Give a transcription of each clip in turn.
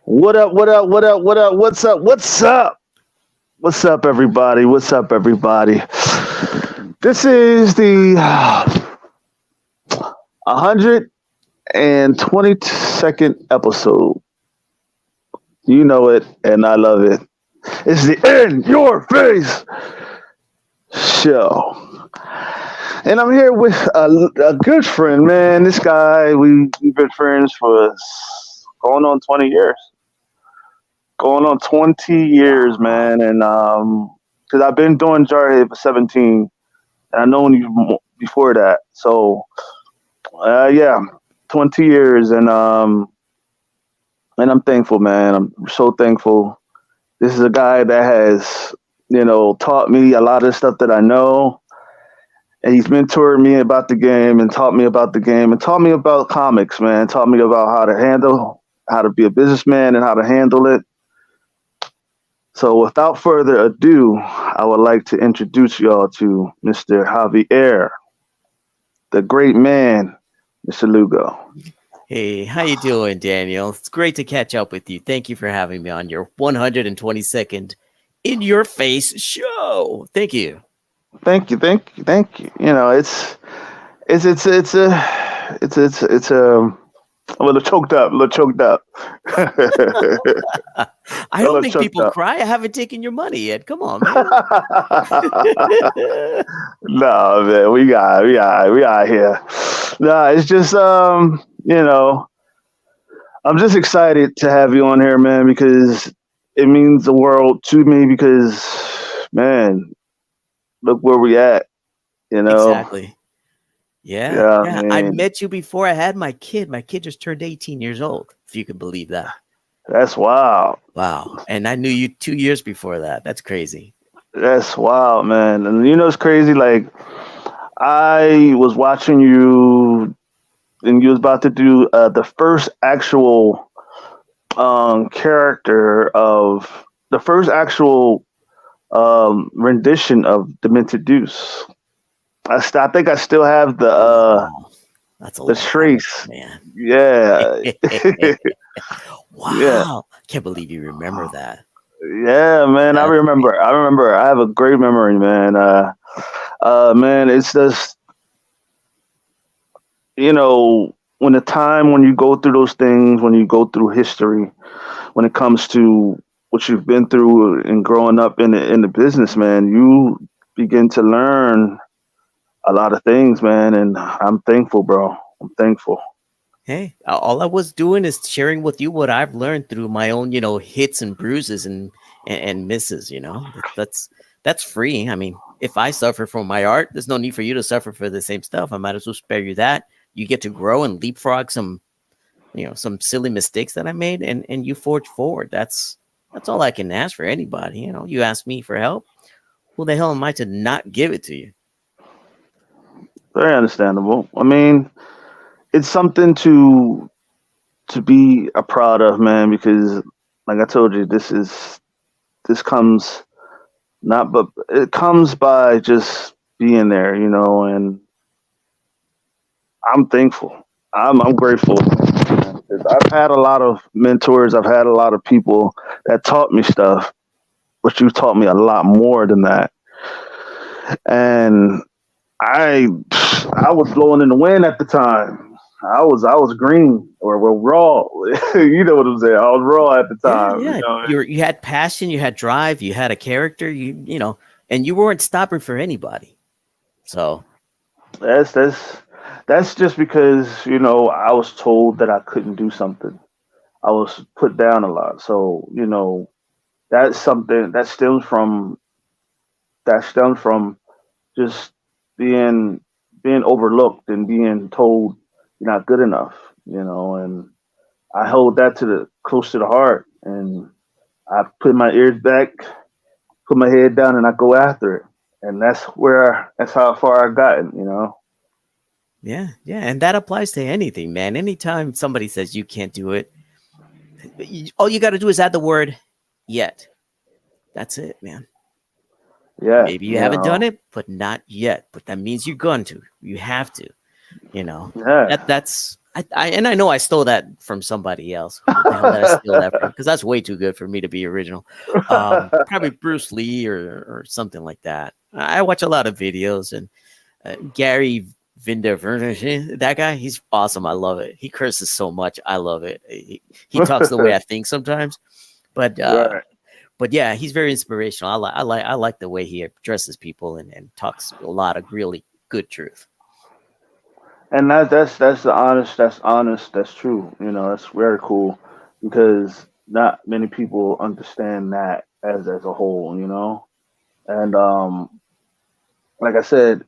What up? What up? What up? What up? What's up? What's up? What's up, everybody? What's up, everybody? This is the 122nd episode. You know it, and I love it. It's the In Your Face show. And I'm here with a good friend, man. This guy, we've been friends for going on 20 years. Going on 20 years, Wow. man. And because I've been doing Jarhead for 17, and I known you before that. So, yeah, 20 years. And I'm thankful, man. I'm so thankful. This is a guy that has, taught me a lot of stuff that I know. And he's mentored me about the game and taught me about the game and taught me about comics, man. Taught me about how to be a businessman and how to handle it. So without further ado, I would like to introduce y'all to Mr. Javier, the great man, Mr. Lugo. Hey, how you doing, Daniel? It's great to catch up with you. Thank you for having me on your 122nd In Your Face show. Thank you. Thank you. It's I'm a little choked up, a I don't little make choked people up. cry. I haven't taken your money yet. Come on, man. No, man, we got here. No, it's just I'm just excited to have you on here, man, because it means the world to me. Because, man, look where we at. You know, Exactly. Yeah, yeah, I yeah. I mean, met you before I had my kid. My kid just turned 18 years old, if you can believe that. that's wild. Wow. And I knew you 2 years before that. That's crazy. That's wild, man. And it's crazy. Like I was watching you, and you was about to do the first actual character of the first actual rendition of Demented Deuce. I think I still have Wow. That's a the long time ago, trace. man. Yeah, yeah, Wow. Can't believe you remember that. yeah, man. I That's remember. I remember. I have a great memory, man. Man, it's just when the time when you go through those things, when you go through history, when it comes to what you've been through and growing up in the business, man, you begin to learn a lot of things, man. And I'm thankful, bro. I'm thankful. Hey, all I was doing is sharing with you what I've learned through my own, hits and bruises and misses. That's free. I mean, if I suffer from my art, there's no need for you to suffer for the same stuff. I might as well spare you that. You get to grow and leapfrog some silly mistakes that I made, and you forge forward. That's all I can ask for anybody. You ask me for help. Who the hell am I to not give it to you? Very understandable. I mean, it's something to be proud of, man, because like I told you, this comes not but it comes by just being there, and I'm thankful. I'm grateful. 'Cause I've had a lot of mentors, I've had a lot of people that taught me stuff, but you taught me a lot more than that. And I I was blowing in the wind at the time. I was green or well raw. You know what I'm saying? I was raw at the Yeah, time. yeah. You had passion, you had drive, you had a character, and you weren't stopping for anybody. So That's that's just because I was told that I couldn't do something. I was put down a lot. So that's something that stems from just being being overlooked and being told you're not good enough. And I hold that to the close to the heart, and I put my ears back, put my head down, and I go after it. And that's how far I've gotten. yeah, yeah, and that applies to anything, man. Anytime somebody says you can't do it, all you got to do is add the word "yet." That's it, man. Yeah, Maybe you haven't done it, but not yet. But that means you're going to. You have to. You know yeah, that's. I know I stole that from somebody else. Who the hell did I steal that from? Because that's way too good for me to be original. Probably Bruce Lee or something like that. I watch a lot of videos, and Gary Vinderverner, that guy, he's awesome. I love it. He curses so much. I love it. He talks the way I think sometimes, but Right. but yeah, he's very inspirational. I like the way he addresses people and talks a lot of really good truth. And that's the honest. That's honest. That's true. You know, that's very cool because not many people understand that as a whole. You know, and like I said,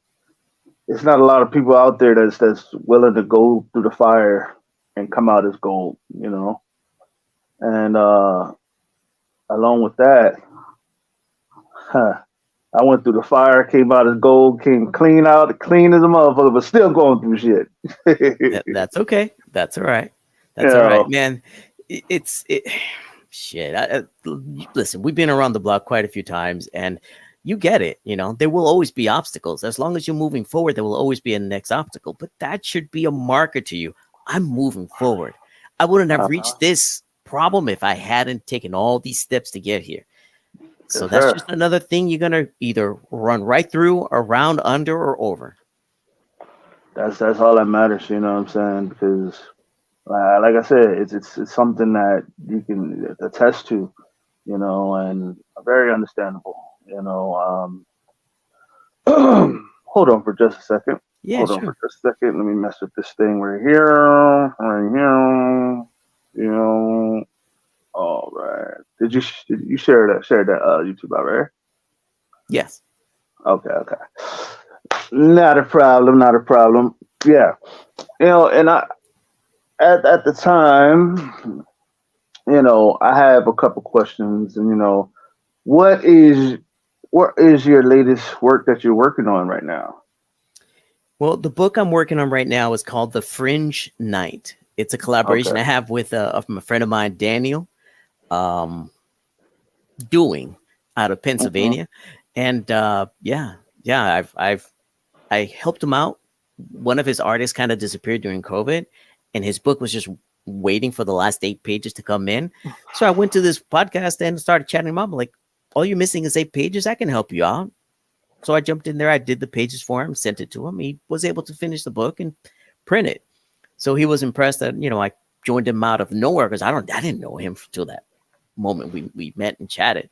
it's not a lot of people out there that's willing to go through the fire and come out as gold. You know, and along with that, huh, I went through the fire, came out as gold, came clean out, clean as a motherfucker, but still going through shit. That's okay. That's all right. You That's all right, know, man. It's it. Shit. Listen, we've been around the block quite a few times, and you get it. You know, there will always be obstacles. As long as you're moving forward, there will always be a next obstacle. But that should be a marker to you. I'm moving forward. I wouldn't have uh-huh. reached this problem if I hadn't taken all these steps to get here. So Yes, that's sir. just another thing you're gonna either run right through, around, under, or over. That's all that matters. You know what I'm saying? Because, like I said, it's something that you can attest to. You know, and very understandable. You know, hold on for just a second. Yeah, Hold on sure. for just a second. Let me mess with this thing right here. Right here. You know. All right. Did you share that YouTube out right? Yes. Okay, okay. Not a problem, not a problem. Yeah. You know, and I at the time, you know, I have a couple questions and you know, what is what is your latest work that you're working on right now? Well, the book I'm working on right now is called The Fringe Night. It's a collaboration I Okay. have with a friend of mine, Daniel, um, doing out of Hmm. Pennsylvania, and yeah, I helped him out. One of his artists kind of disappeared during COVID, and his book was just waiting for the last 8 pages to come in. So I went to this podcast and started chatting him up. I'm like, all you're missing is 8 pages. I can help you out. So I jumped in there. I did the pages for him, sent it to him. He was able to finish the book and print it. So he was impressed that I joined him out of nowhere because I didn't know him until that moment we met and chatted.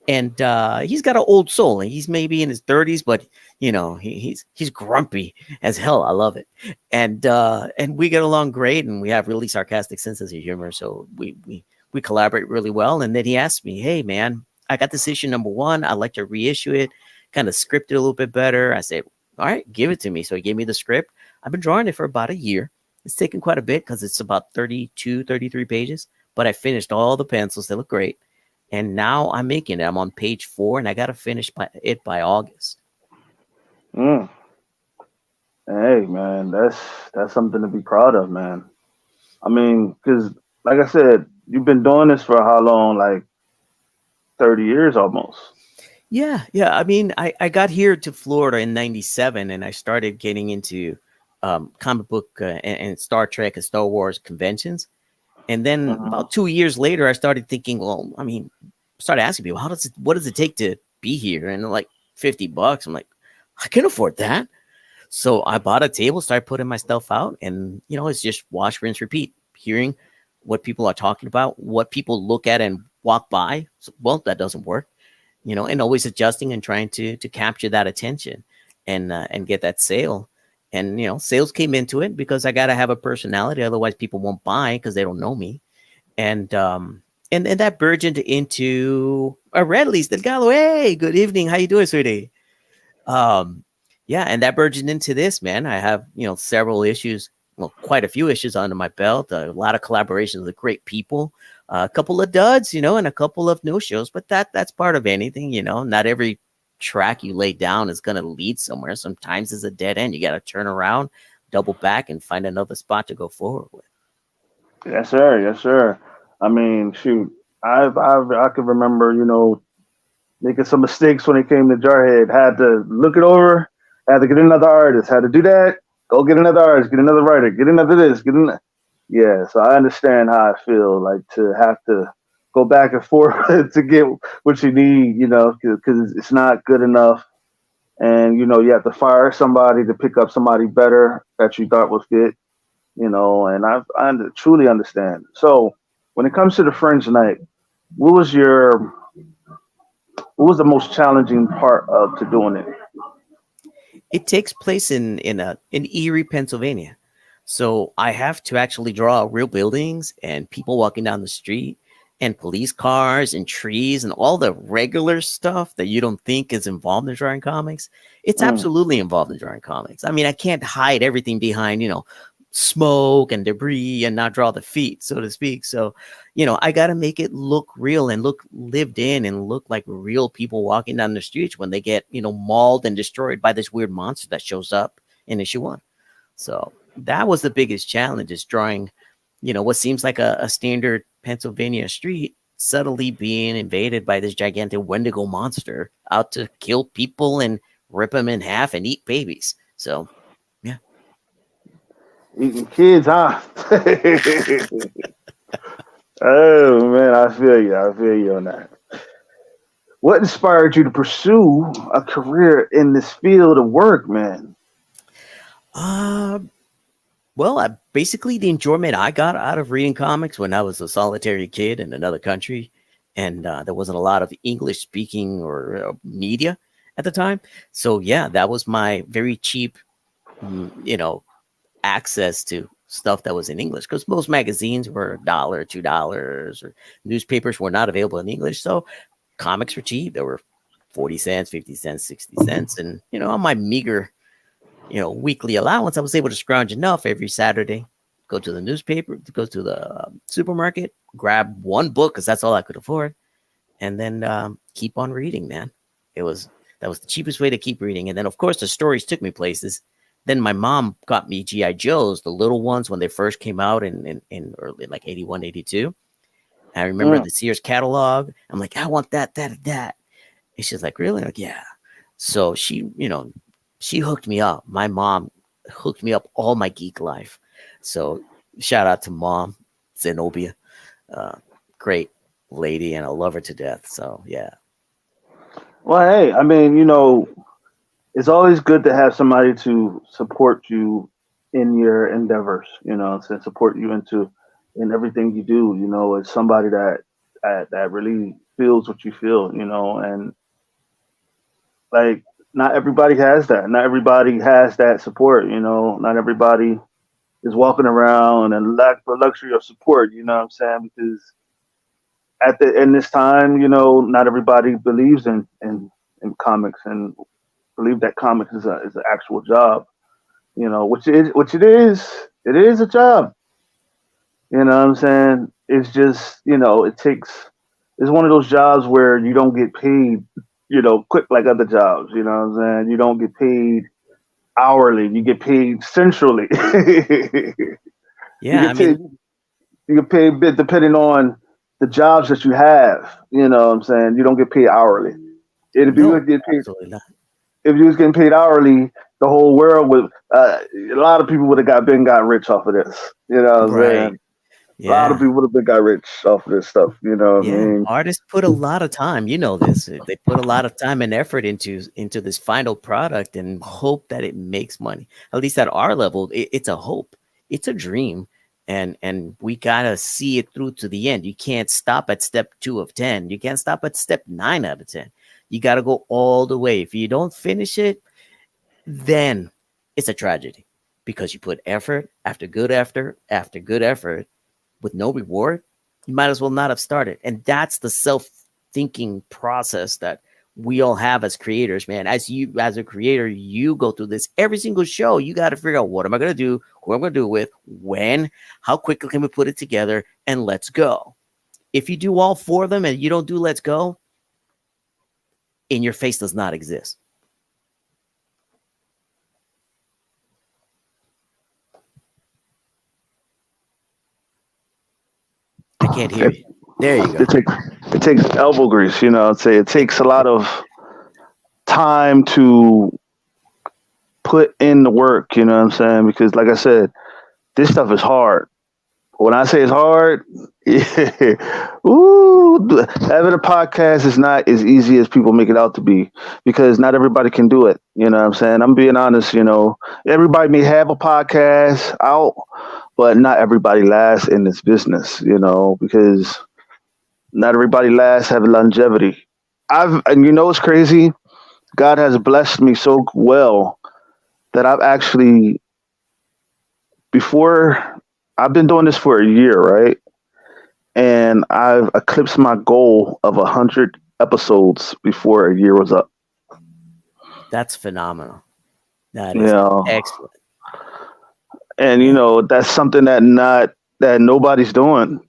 And he's got an old soul. He's maybe in his 30s, but he's grumpy as hell. I love it, and we get along great, and we have really sarcastic senses of humor. So we collaborate really well. And then he asked me, "Hey, man, I got this issue number one. I'd like to reissue it, kind of script it a little bit better." I said, "All right, give it to me." So he gave me the script. I've been drawing it for about a year. It's taken quite a bit because it's about 32, 33 pages, but I finished all the pencils. They look great. And now I'm making it. I'm on page 4, and I got to finish by August. Mm. Hey, man, that's something to be proud of, man. I mean, because like I said, you've been doing this for how long? Like 30 years almost. Yeah, yeah. I mean, I got here to Florida in '97, and I started getting into comic book and Star Trek and Star Wars conventions. And then Hmm. about 2 years later, I started thinking, well, I mean, started asking people, what does it take to be here? And they're like, $50. I'm like, I can afford that. So I bought a table, started putting my stuff out, and it's just wash, rinse, repeat. Hearing what people are talking about, what people look at and walk by. So, well, that doesn't work, and always adjusting and trying to capture that attention and get that sale. And sales came into it because I gotta have a personality, otherwise people won't buy because they don't know me. And that burgeoned into a red lease that Gallo. Hey, good evening. How you doing, sweetie? Um, yeah, and that burgeoned into this, man. I have, several issues, well, quite a few issues under my belt, a lot of collaborations with great people, a couple of duds, and a couple of no shows, but that's part of anything, not every track you lay down is going to lead somewhere. Sometimes it's a dead end. You got to turn around, double back, and find another spot to go forward with. Yes, sir. Yes, sir. I mean, shoot, I can remember, you know, making some mistakes when it came to Jarhead. Had to look it over. Had to get another artist. Had to do that. Go get another artist, get another writer, get another this, get another. Yeah, so I understand how I feel like to have to go back and forth to get what you need, because it's not good enough. And you have to fire somebody to pick up somebody better that you thought was good, and truly understand. So when it comes to the Fringe night, what was your what was the most challenging part of to doing it? It takes place in Erie, Pennsylvania. So I have to actually draw real buildings and people walking down the street and police cars and trees and all the regular stuff that you don't think is involved in drawing comics. It's Mm, absolutely involved in drawing comics. I mean, I can't hide everything behind, smoke and debris and not draw the feet, so to speak. So, I got to make it look real and look lived in and look like real people walking down the streets when they get, mauled and destroyed by this weird monster that shows up in issue one. So that was the biggest challenge is drawing, what seems like a standard Pennsylvania street suddenly being invaded by this gigantic Wendigo monster out to kill people and rip them in half and eat babies. So, yeah. eating kids, huh? Oh man, I feel you. I feel you on that. What inspired you to pursue a career in this field of work, man? Uh, well, basically the enjoyment I got out of reading comics when I was a solitary kid in another country, and there wasn't a lot of English speaking or media at the time. So yeah, that was my very cheap, mm, you know, access to stuff that was in English because most magazines were $1, $2, or newspapers were not available in English. So comics were cheap. They were 40 cents, 50 cents, 60 cents. And, on my meager, weekly allowance, I was able to scrounge enough every Saturday, go to the newspaper, go to the supermarket, grab one book because that's all I could afford, and then keep on reading, man. It was That was the cheapest way to keep reading. And then of course the stories took me places. Then my mom got me GI Joes, the little ones when they first came out in early like 81, 82. I remember Mm. the Sears catalog. I'm like, I want that, that, and that. And she's like, really? I'm like, yeah. So she hooked me up. My mom hooked me up all my geek life. So shout out to mom, Zenobia. Uh, Great lady, and I love her to death. So yeah. Well, hey, I mean, it's always good to have somebody to support you in your endeavors. To support you in everything you do. It's somebody that really feels what you feel. And like not everybody has that. Not everybody has that support. Not everybody is walking around and lack the luxury of support. You know what I'm saying? Because in this time, not everybody believes in comics and believe that comics is an actual job. It is a job. You know what I'm saying? It's just it's one of those jobs where you don't get paid, quick like other jobs. You know what I'm saying? You don't get paid hourly. You get paid centrally. you Yeah, I get paid mean, you get paid a bit depending on the jobs that you have. You know what I'm saying? You don't get paid hourly. If you no, would get paid absolutely not. if you was getting paid hourly, the whole world would a lot of people would have got rich off of this. You know what I'm Right. saying? A lot of Yeah. people would have been got rich off of this stuff. You know what I Yeah, mean? artists put a lot of time. You know this. They put a lot of time and effort into this final product and hope that it makes money. At least at our level, it's a hope. It's a dream, and we gotta see it through to the end. You can't stop at step 2 of 10. You can't stop at step 9 out of 10. You gotta go all the way. If you don't finish it, then it's a tragedy because you put effort after good effort with no reward, you might as well not have started. And that's the self thinking process that we all have as creators, man. As a creator, you go through this every single show. You got to figure out what am I going to do, who I'm going to do it with, when, how quickly can we put it together, and let's go. If you do all four of them and you don't do let's go, in your face does not exist. I can't hear It, you. There you it go. takes it takes elbow grease. I'd say it takes a lot of time to put in the work. You know what I'm saying? Because, like I said, this stuff is hard. When I say it's hard, yeah, having a podcast is not as easy as people make it out to be because not everybody can do it. You know what I'm saying? I'm being honest. Everybody may have a podcast out, but not everybody lasts in this business. Because not everybody lasts have longevity. And it's crazy. God has blessed me so well that I've actually before I've been doing this for a year, right? And I've eclipsed my goal of 100 episodes before a year was up. That's phenomenal. That You is know, excellent. and Yeah. that's something that nobody's doing.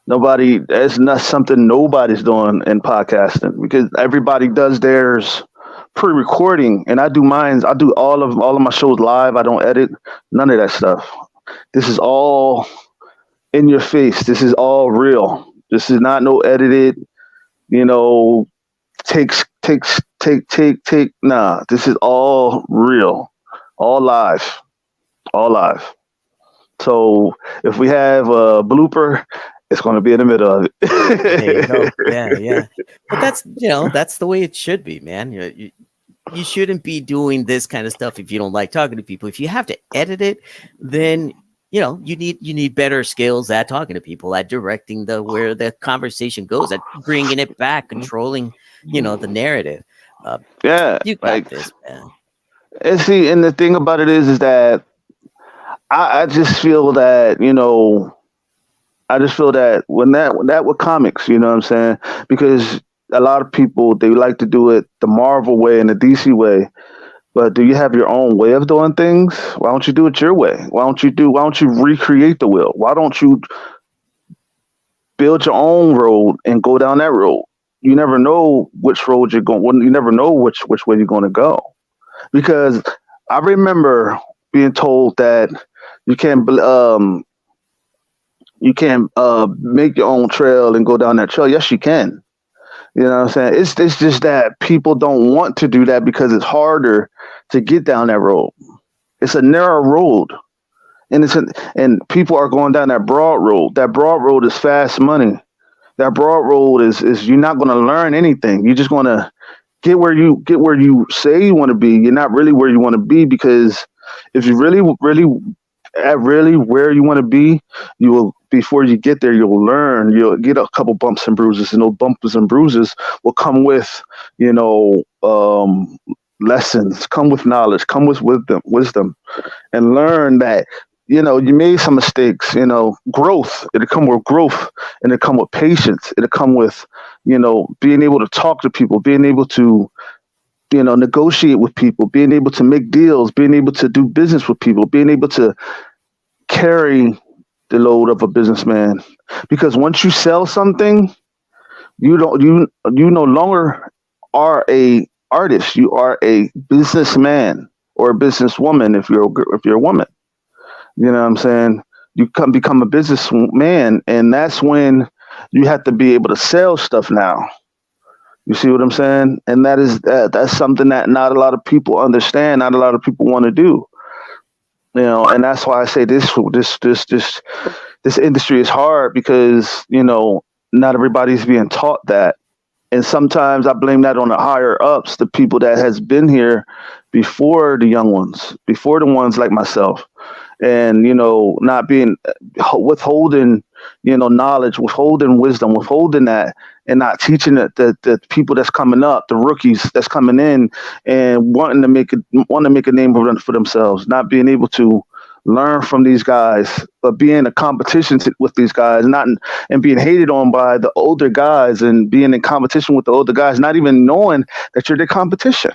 Nobody, it's not something nobody's doing in podcasting because everybody does theirs pre-recording, and I do mine. I do all of my shows live. I don't edit none of that stuff. This is all in your face. This is all real. This is not no edited. You know, take. Nah, this is all real, all live, all live. So if we have a blooper, it's going to be in the middle of There you go. Yeah, it. yeah. But that's the way it should be, man. You shouldn't be doing this kind of stuff if you don't like talking to people. If you have to edit it, then you need better skills at talking to people, at directing the where the conversation goes, at bringing it back, controlling, the narrative. Uh, Yeah, you got like this, man. and see, and the thing about it is that I just feel that I just feel that when that with comics, you know what I'm saying? Because a lot of people they like to do it the Marvel way and the DC way. But do you have your own way of doing things? Why don't you do it your way? Why don't you recreate the wheel? Why don't you build your own road and go down that road? You never know which road you're going. You never know which way you're going to go. Because I remember being told that you can't make your own trail and go down that trail. Yes, you can. You know what I'm saying? It's just that people don't want to do that because it's harder to get down that road. It's a narrow road, and and people are going down that broad road. That broad road is fast money. That broad road is you're not going to learn anything. You're just going to get where you say you want to be. You're not really where you want to be because if you really at really where you want to be, you will before you get there, you'll learn. You'll get a couple bumps and bruises, and those bumps and bruises will come with, you know, lessons, come with knowledge, come with wisdom, and learn that. You made some mistakes. Growth. It'll come with growth, and it'll come with patience. It'll come with, being able to talk to people, being able to, negotiate with people, being able to make deals, being able to do business with people, being able to carry the load of a businessman. Because once you sell something, you no longer are a artist. You are a businessman or a businesswoman if you're a woman. You know what I'm saying? You become a businessman, and that's when you have to be able to sell stuff now. You see what I'm saying? And that's something that not a lot of people understand, not a lot of people want to do. And that's why I say this industry is hard because not everybody's being taught that, and sometimes I blame that on the higher ups, the people that has been here before the young ones, before the ones like myself, and not being withholding knowledge, withholding wisdom, withholding that, and not teaching it the people that's coming up, the rookies that's coming in and wanting to make a name for themselves, not being able to learn from these guys, but being in a competition with these guys, not and being hated on by the older guys, and being in competition with the older guys, not even knowing that you're the competition.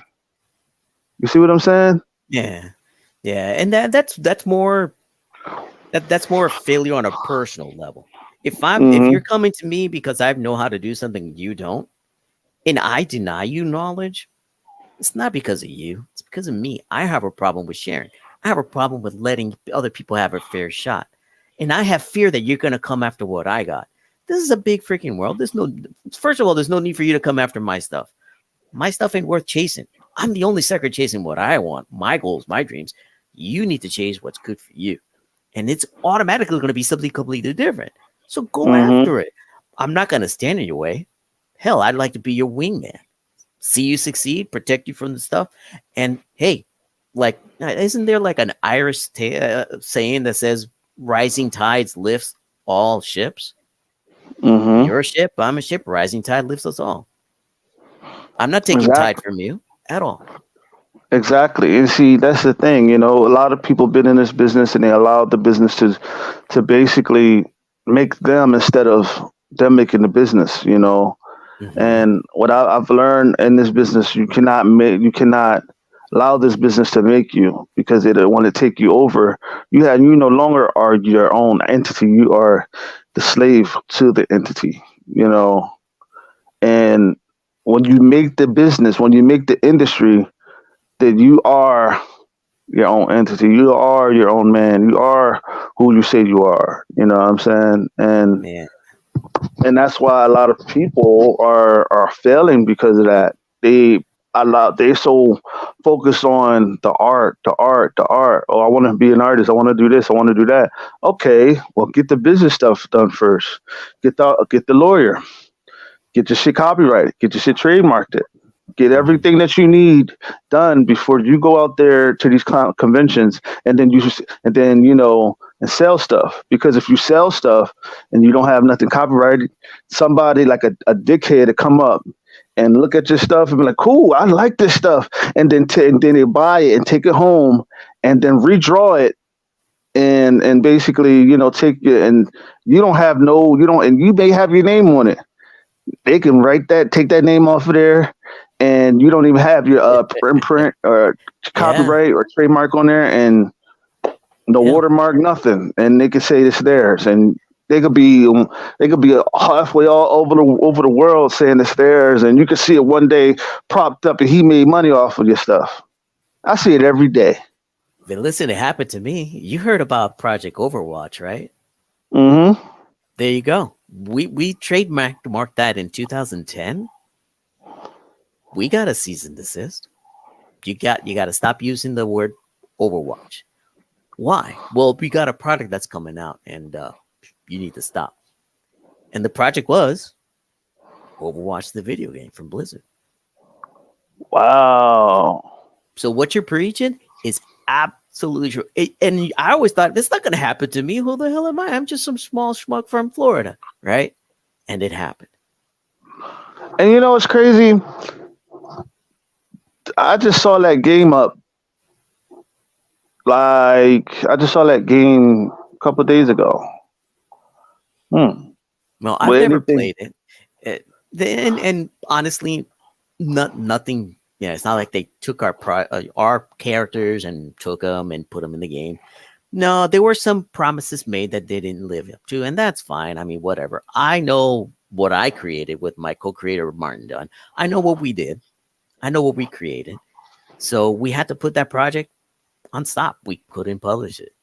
You see what I'm saying? Yeah, yeah, and that's more that's more a failure on a personal level. If you're Hmm. coming to me because I know how to do something you don't, and I deny you knowledge, it's not because of you. It's because of me. I have a problem with sharing. I have a problem with letting other people have a fair shot. And I have fear that you're going to come after what I got. This is a big freaking world. First of all, there's no need for you to come after my stuff. My stuff ain't worth chasing. I'm the only sucker chasing what I want, my goals, my dreams. You need to chase what's good for you. And it's automatically going to be something completely different. So go Mm-hmm. after it. I'm not going to stand in your way. Hell, I'd like to be your wingman. See you succeed, protect you from the stuff. And hey, like, isn't there like an Irish saying that says rising tides lifts all ships? Mm-hmm. You're a ship, I'm a ship, rising tide lifts us all. I'm not taking tide Exactly. from you at all. Exactly. And see, that's the thing. A lot of people been in this business and they allowed the business to basically make them instead of them making the business. Hmm. And what I've learned in this business, you cannot allow this business to make you because it want to take you over. You no longer are your own entity. You are the slave to the entity. You know, and when you make the business, when you make the industry, that you are your own entity. You are your own man. You are who you say you are. You know what I'm saying? Man, And that's why a lot of people are failing because of that. They so focused on the art, the art, the art. Oh, I want to be an artist. I want to do this. I want to do that. Okay, well, get the business stuff done first. Get the lawyer. Get your shit copyrighted. Get your shit trademarked. Get hmm, everything that you need done before you go out there to these conventions, and then and sell stuff. Because if you sell stuff and you don't have nothing copyrighted, somebody like a dickhead to come up and look at your stuff and be like, "Cool, I like this stuff," and then they buy it and take it home and then redraw it and basically take it, and you don't, and you may have your name on it. They can take that name off of there, and you don't even have your imprint or yeah, copyright or trademark on there, and no yeah. watermark, nothing, and they can say it's theirs, and they could be halfway all over the world saying it's theirs, and you can see it one day propped up, and he made money off of your stuff. I see it every day. But listen, it happened to me. You heard about Project Overwatch, right? Mm-hmm. There you go. We trademarked marked that in 2010. We got a cease and desist. You got to stop using the word Overwatch. Why? Well, we got a product that's coming out, and you need to stop. And the project was Overwatch, the video game from Blizzard. Wow. So what you're preaching is absolutely true. And I always thought this is not going to happen to me. Who the hell am I? I'm just some small schmuck from Florida, right? And it happened. And what's crazy? I just saw that game up. Like I just saw that game a couple of days ago. Hmm. Well, I've With never anything. played it. And honestly, nothing. Yeah, it's not like they took our characters and took them and put them in the game. No, there were some promises made that they didn't live up to, and that's fine. I mean, whatever. I know what I created with my co-creator Martin Dunn. I know what we did. I know what we created. So we had to put that project on stop. We couldn't publish it.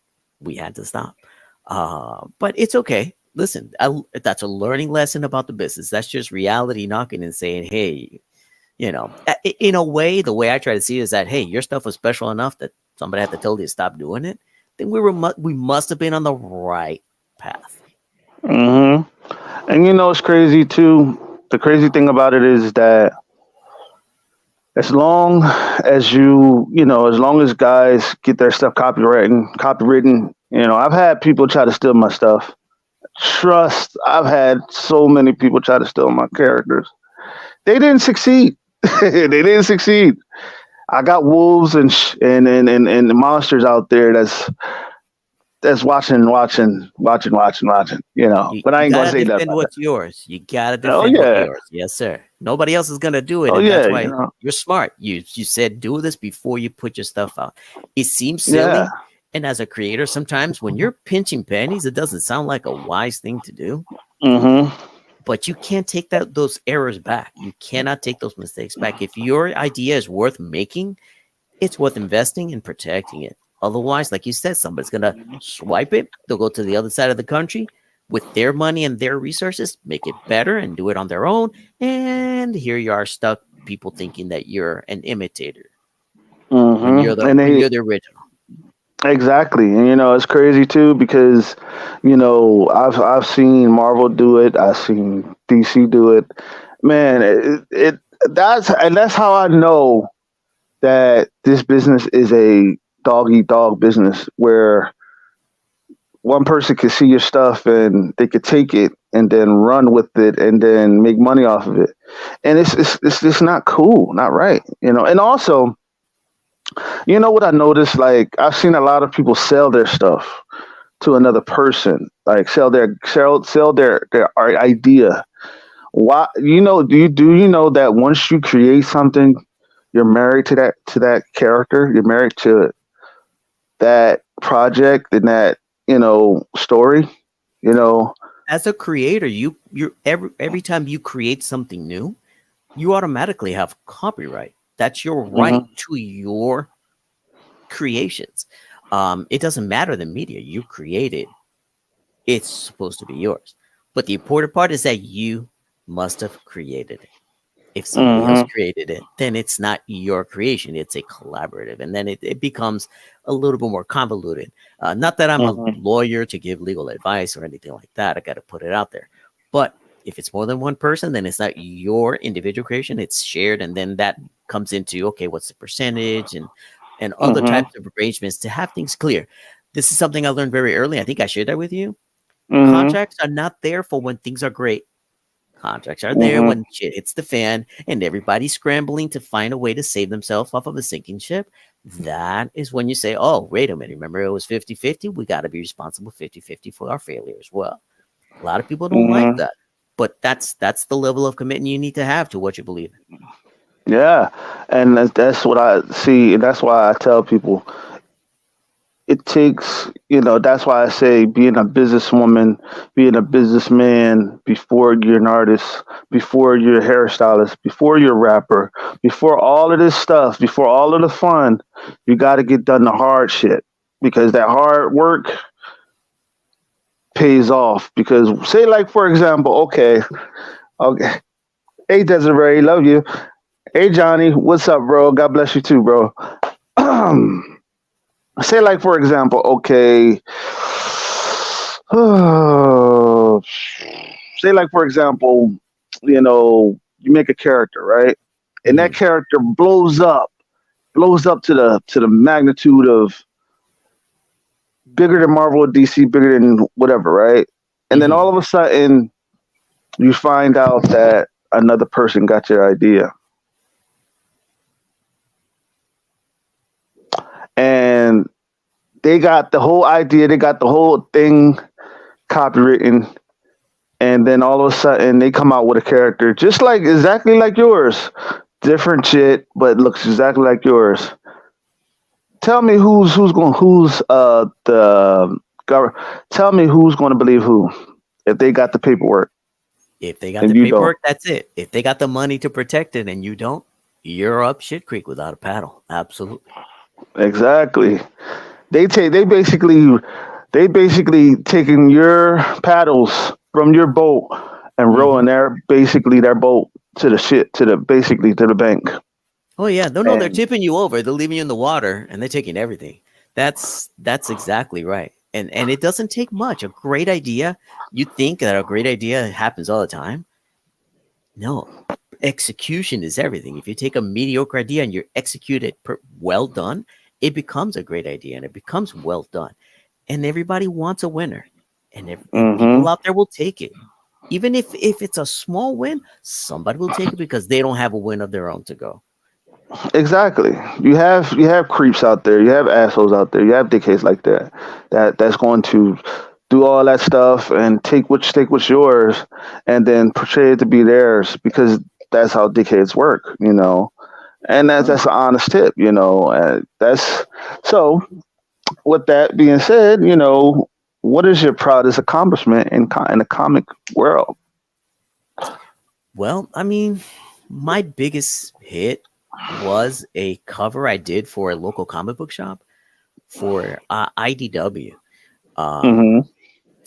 We had to stop. But it's okay. Listen, that's a learning lesson about the business. That's just reality knocking and saying, hey, in a way, the way I try to see it is that, hey, your stuff was special enough that somebody had to tell you to stop doing it. Then we must have been on the right path. Hmm. And it's crazy too. The crazy thing about it is that as long as as long as guys get their stuff copywritten, I've had people try to steal my stuff. Trust, I've had so many people try to steal my characters. They didn't succeed. They didn't succeed. I got wolves and monsters out there that's watching. You But I you ain't gonna gotta say nothing defend about that. what's yours. You gotta Oh defend what's yeah, yours. Yes, sir. Nobody else is gonna do it, oh and that's yeah, why you're smart. You said do this before you put your stuff out. It seems yeah. silly, and as a creator, sometimes when you're pinching pennies, it doesn't sound like a wise thing to do. Hmm. But you can't take those errors back. You cannot take those mistakes back. If your idea is worth making, it's worth investing and protecting it. Otherwise, like you said, somebody's gonna swipe it. They'll go to the other side of the country with their money and their resources, make it better and do it on their own. And here you are stuck. people thinking that you're an imitator And when they you're the original. exactly, and it's crazy too because I've seen Marvel do it, I've seen DC do it. Man, it that's how I know that this business is a dog eat dog business where one person could see your stuff and they could take it and then run with it and then make money off of it, and it's just not cool, not right, and also. What I noticed? Like I've seen a lot of people sell their stuff to another person, like sell their art idea. Why? Do you know that once you create something, you're married to that character. You're married to that project and that story. You know. As a creator, you every time you create something new, you automatically have copyright. That's your right Hmm. to your creations. It doesn't matter the media you created; it's supposed to be yours. But the important part is that you must have created it. If somebody else Hmm. created it, then it's not your creation, it's a collaborative. And then it becomes a little bit more convoluted. Not that I'm a Hmm. lawyer to give legal advice or anything like that. I got to put it out there. But if it's more than one person, then it's not your individual creation, it's shared. And then that comes into, okay, what's the percentage and other Hmm. types of arrangements to have things clear. This is something I learned very early. I think I shared that with you. Hmm. Contracts are not there for when things are great. Contracts are there Hmm. when shit hits the fan and everybody's scrambling to find a way to save themselves off of a sinking ship. That is when you say, oh, wait a minute. Remember, it was 50-50. We got to be responsible 50-50 for our failure as well. A lot of people don't like Hmm. that. But that's the level of commitment you need to have to what you believe in. Yeah, and that's what I see, and that's why I tell people it takes, that's why I say being a businesswoman, being a businessman before you're an artist, before you're a hairstylist, before you're a rapper, before all of this stuff, before all of the fun, you got to get done the hard shit because that hard work pays off. Because, say, like, for example, okay, hey, Desiree, love you. Hey, Johnny, what's up, bro? God bless you too, bro. Say, like, for example, okay, say, like, for example, you make a character, right? And that Mm-hmm. character blows up to the magnitude of bigger than Marvel or DC, bigger than whatever, right? And then all Mm-hmm. of a sudden, you find out that another person got your idea, and they got the whole idea, they got the whole thing copywritten, and then all of a sudden they come out with a character just like exactly like yours, different shit, but looks exactly like yours. Tell me the gov- tell me who's going to believe who if they got the paperwork If they got and the you don't. paperwork, that's it. If they got the money to protect it and you don't, you're up shit creek without a paddle. Absolutely. Exactly. They basically taking your paddles from your boat and Mm-hmm. rowing their boat to the bank. Oh yeah, no, they're And tipping you over. They're leaving you in the water, and they're taking everything. That's exactly right. And it doesn't take much. A great idea. You think that a great idea happens all the time? No, execution is everything. If you take a mediocre idea and you execute it well done, it becomes a great idea and it becomes well done. And everybody wants a winner, and people hmm out there will take it. Even if it's a small win, somebody will take it because they don't have a win of their own to go. exactly. You have creeps out there. You have assholes out there. You have dickheads like that. That's going to do all that stuff and take what's yours, and then portray it to be theirs because that's how dickheads work. And that's an honest tip. That's so. With that being said, what is your proudest accomplishment in the comic world? Well, I mean, my biggest hit was a cover I did for a local comic book shop for IDW. Um, Hmm.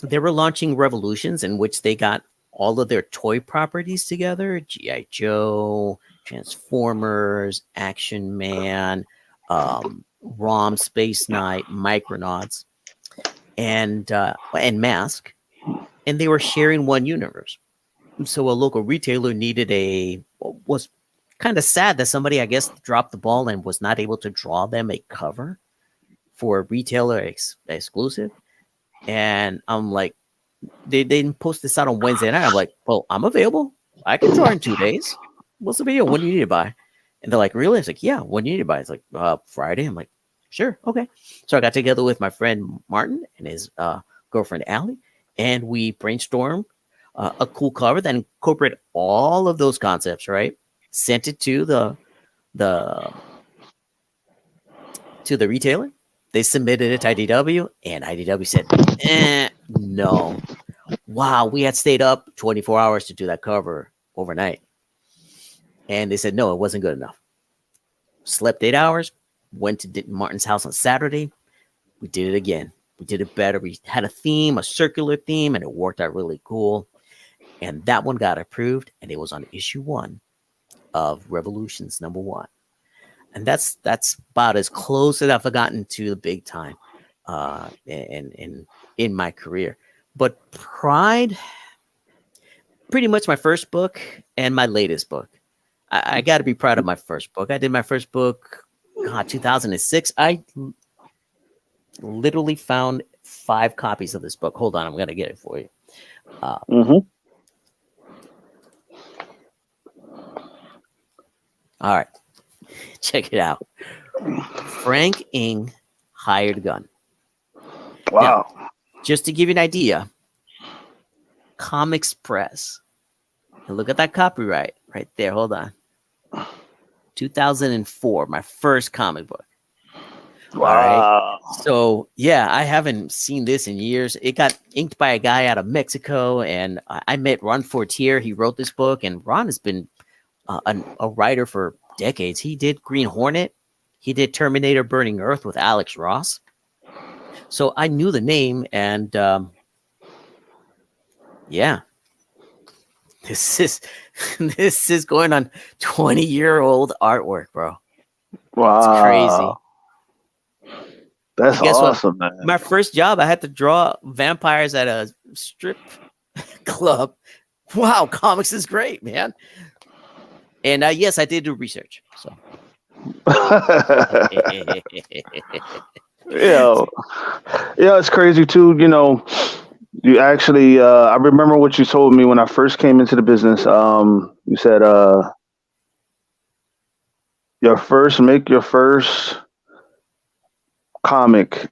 they were launching Revolutions in which they got all of their toy properties together: GI Joe, Transformers, Action Man, ROM, Space Knight, Micronauts, and Mask, and they were sharing one universe. So a local retailer needed a was kind of sad that somebody, I guess, dropped the ball and was not able to draw them a cover for a retailer exclusive. And I'm like, they didn't post this out on Wednesday night. I'm like, well, I'm available. I can draw in 2 days. What's the video? When do you need to buy? And they're like, really? I was like, yeah. When do you need to buy? It's like Friday. I'm like, sure, okay. So I got together with my friend Martin and his girlfriend Allie, and we brainstormed a cool cover that incorporated all of those concepts. Right? Sent it the to the retailer. They submitted it to IDW, and IDW said, no. Wow, we had stayed up 24 hours to do that cover overnight. And they said, no, it wasn't good enough. Slept 8 hours, went to Martin's house on Saturday. We did it again. We did it better. We had a theme, a circular theme, and it worked out really cool. And that one got approved, and it was on issue 1 of Revolutions #1. And that's about as close as I've gotten to the big time in my career. But Pride, pretty much my first book and my latest book. I got to be proud of my first book. I did my first book, 2006. I literally found 5 copies of this book. Hold on, I'm going to get it for you. All right. Check it out. Frank Ng, Hired Gun. Wow. Now, just to give you an idea, Comics Press. And look at that copyright right there. Hold on. 2004, my first comic book. Wow. All right. So, yeah, I haven't seen this in years. It got inked by a guy out of Mexico, and I met Ron Fortier. He wrote this book, and Ron has been a writer for decades. He did Green Hornet. He did Terminator Burning Earth with Alex Ross. So I knew the name, and yeah, this is going on 20-year-old artwork, bro. Wow. It's crazy. That's And guess awesome, what? man. My first job, I had to draw vampires at a strip club. Wow, comics is great, man. And yes, I did do research. So. Yeah, it's crazy too. You actually, I remember what you told me when I first came into the business. You said, make your first comic,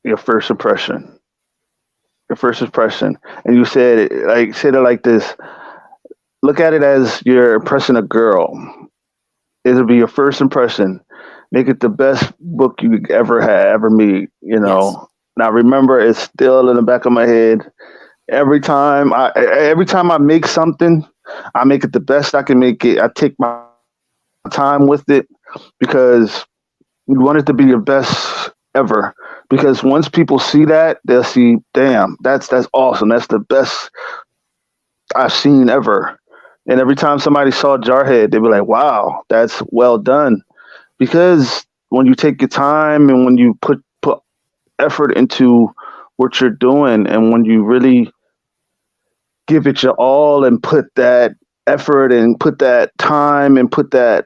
your first impression, and you said it like this. Look at it as you're impressing a girl. It'll be your first impression. Make it the best book you ever made. Yes. Now remember, it's still in the back of my head. Every time I make something, I make it the best I can make it. I take my time with it because you want it to be your best ever. Because once people see that, they'll see, damn, that's awesome. That's the best I've seen ever. And every time somebody saw Jarhead, they'd be like, wow, that's well done. Because when you take your time and when you put effort into what you're doing, and when you really give it your all and put that effort and put that time and put that,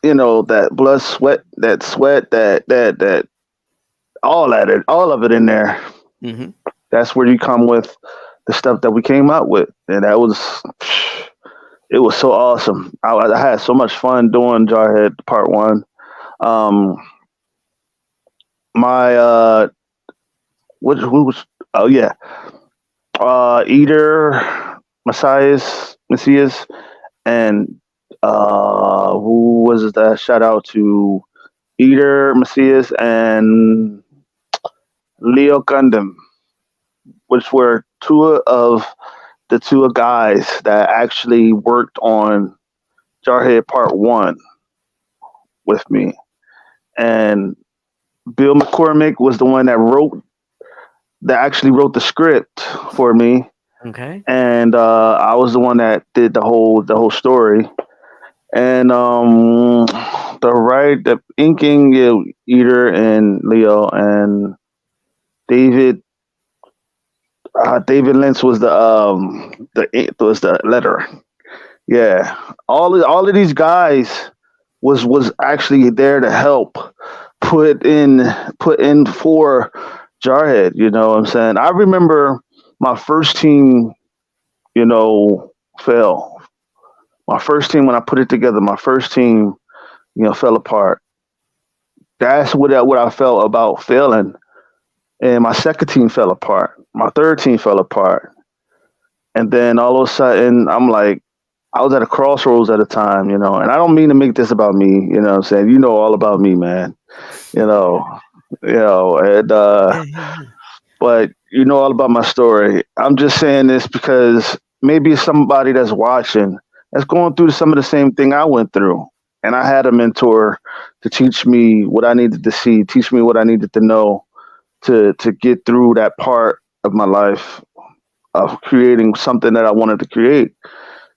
that blood, sweat, that all of it in there. Mm-hmm. That's where you come with the stuff that we came out with. And it was so awesome. I had so much fun doing Jarhead Part 1. My what was Eater, Messias, and who was that? Shout out to Eater, Messias, and Leo Gundam, which were two of the two guys that actually worked on Jarhead Part 1 with me. And Bill McCormick was the one that actually wrote the script for me. Okay. And I was the one that did the whole story. and the inking, yeah, Eater and Leo, and David. David Lynch was the ink was the letter. Yeah, all of these guys was actually there to help put in put in for Jarhead. You know what I'm saying? I remember my first team, fell. My first team when I put it together, my first team, fell apart. That's what I felt about failing. And my second team fell apart. My third team fell apart. And then all of a sudden, I'm like, I was at a crossroads at a time, and I don't mean to make this about me, what I'm saying? You know all about me, man. You know, and Yeah, yeah, yeah. but you know all about my story. I'm just saying this because maybe somebody that's watching that's going through some of the same thing I went through. And I had a mentor to teach me what I needed to see, teach me what I needed to know to get through that part of my life of creating something that I wanted to create,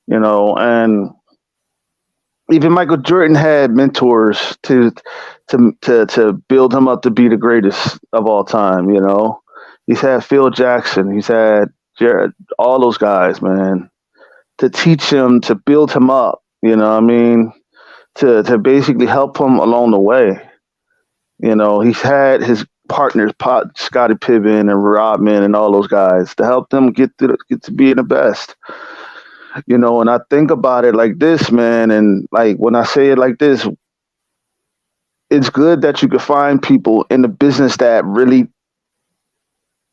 and even Michael Jordan had mentors to build him up to be the greatest of all time. He's had Phil Jackson, he's had Jared, all those guys, man, to teach him, to build him up. You know what I mean? To basically help him along the way. He's had his partners, Scottie Pippen and Rodman and all those guys to help them get to being the best. And I think about it like this, man, and like when I say it like this, it's good that you can find people in the business that really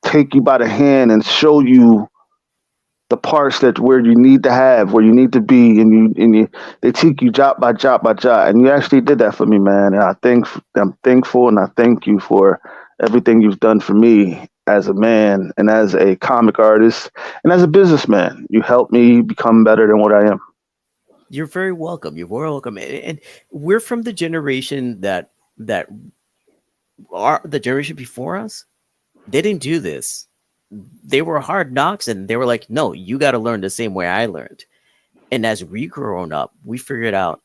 take you by the hand and show you the parts that where you need to have, where you need to be, and they take you job by job by job, and you actually did that for me, man. And I'm thankful, and I thank you for everything you've done for me as a man and as a comic artist and as a businessman. You helped me become better than what I am. You're very welcome. You're very welcome. And we're from the generation that are the generation before us. They didn't do this. They were hard knocks, and they were like, "No, you got to learn the same way I learned." And as we grown up, we figured out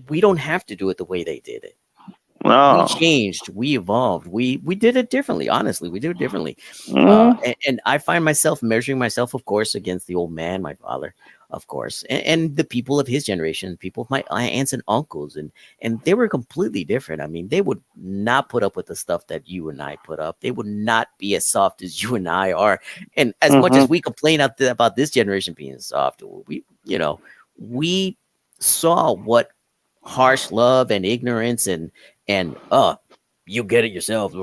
we don't have to do it the way they did it. We Oh, changed, we evolved, we did it differently. Honestly, we did it differently. mm, And I find myself measuring myself, of course, against the old man, my father, of course, and the people of his generation, people of my aunts and uncles, and they were completely different. I mean, they would not put up with the stuff that you and I put up. They would not be as soft as you and I are. And as much mm-hmm, as we complain about this generation being soft, we saw what harsh love and ignorance and you get it yourself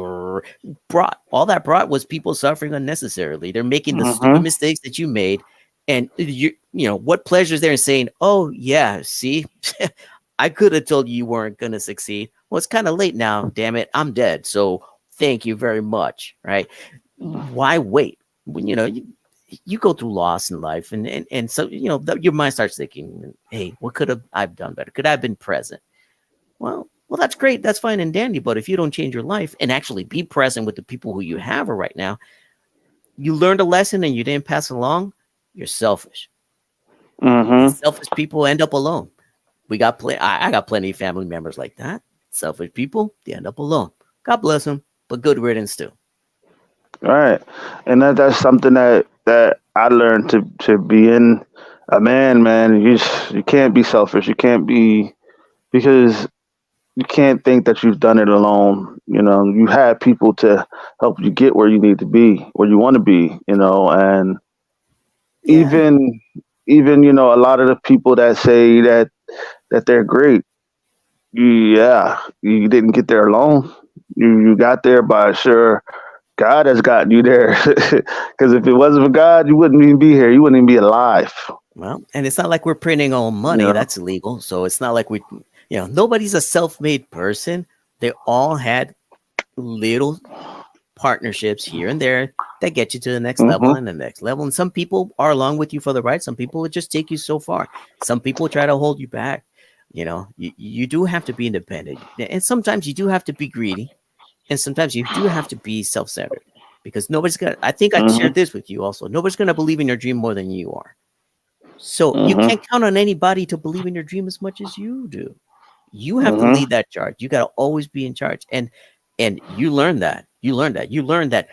brought. All that brought was people suffering unnecessarily. They're making the stupid mm-hmm, mistakes that you made, and what pleasure is there in saying, oh yeah, see, I could have told you weren't gonna succeed. Well, it's kind of late now, damn it, I'm dead, so thank you very much, right? Why wait when you go through loss in life, and so your mind starts thinking, hey, what could have I've done better? Could I have been present? Well, that's great. That's fine and dandy. But if you don't change your life and actually be present with the people who you have right now, you learned a lesson and you didn't pass it along, you're selfish. And mm-hmm. selfish people end up alone. I got plenty of family members like that. Selfish people, they end up alone. God bless them, but good riddance too. Right, and that's something that I learned to be in a man. Man, you can't be selfish. You can't be because you can't think that you've done it alone. You have people to help you get where you need to be, where you want to be. And Yeah. even a lot of the people that say that they're great, yeah, you didn't get there alone. You got there by sure God has gotten you there. Because if it wasn't for God, you wouldn't even be here. You wouldn't even be alive. Well, and it's not like we're printing all You money. know. That's illegal. So it's not like nobody's a self made person. They all had little partnerships here and there that get you to the next level Mhm. and the next level. And some people are along with you for the ride. Some people would just take you so far. Some people try to hold you back. You do have to be independent. And sometimes you do have to be greedy. And sometimes you do have to be self centered because nobody's going to, I think I shared Mhm. this with you also. Nobody's going to believe in your dream more than you are. So you Mhm. can't count on anybody to believe in your dream as much as you do. You have to Mhm. lead that charge. You got to always be in charge. And you learn that. You learn that. You learn that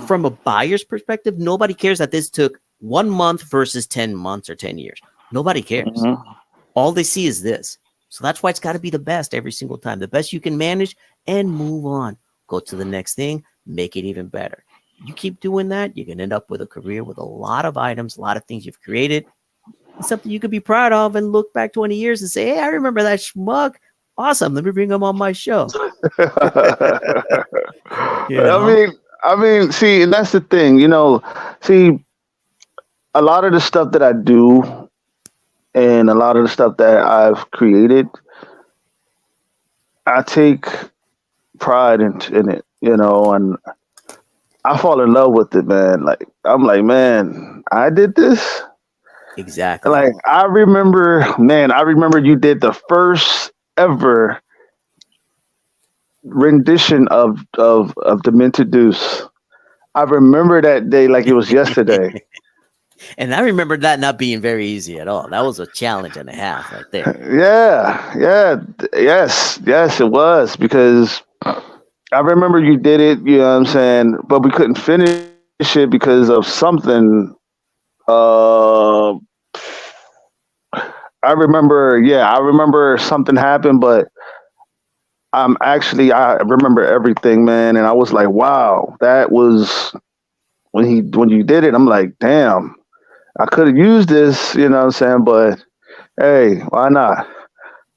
from a buyer's perspective, nobody cares that this took 1 month versus 10 months or 10 years. Nobody cares. Mhm. All they see is this. So that's why it's got to be the best every single time. The best you can manage and move on. Go to the next thing, make it even better. You keep doing that, you can end up with a career with a lot of items, a lot of things you've created, and something you could be proud of and look back 20 years and say, hey, I remember that schmuck. Awesome. Let me bring him on my show. You I know? mean, see, and that's the thing, see, a lot of the stuff that I do and a lot of the stuff that I've created, I take pride in it, and I fall in love with it, man. Like, I'm like, man, I did this. Exactly. Like, I remember, man, I remember you did the first ever rendition of Demented Deuce. I remember that day like it was yesterday. And I remember that not being very easy at all. That was a challenge and a half right there. Yeah, yeah, yes, it was because I remember you did it. You know what I'm saying? But we couldn't finish it because of something. Uh, I remember. Yeah, I remember something happened, but I remember everything, man, and I was like, wow, that was when you did it. I'm like, damn, I could have used this. You know what I'm saying? But hey, why not?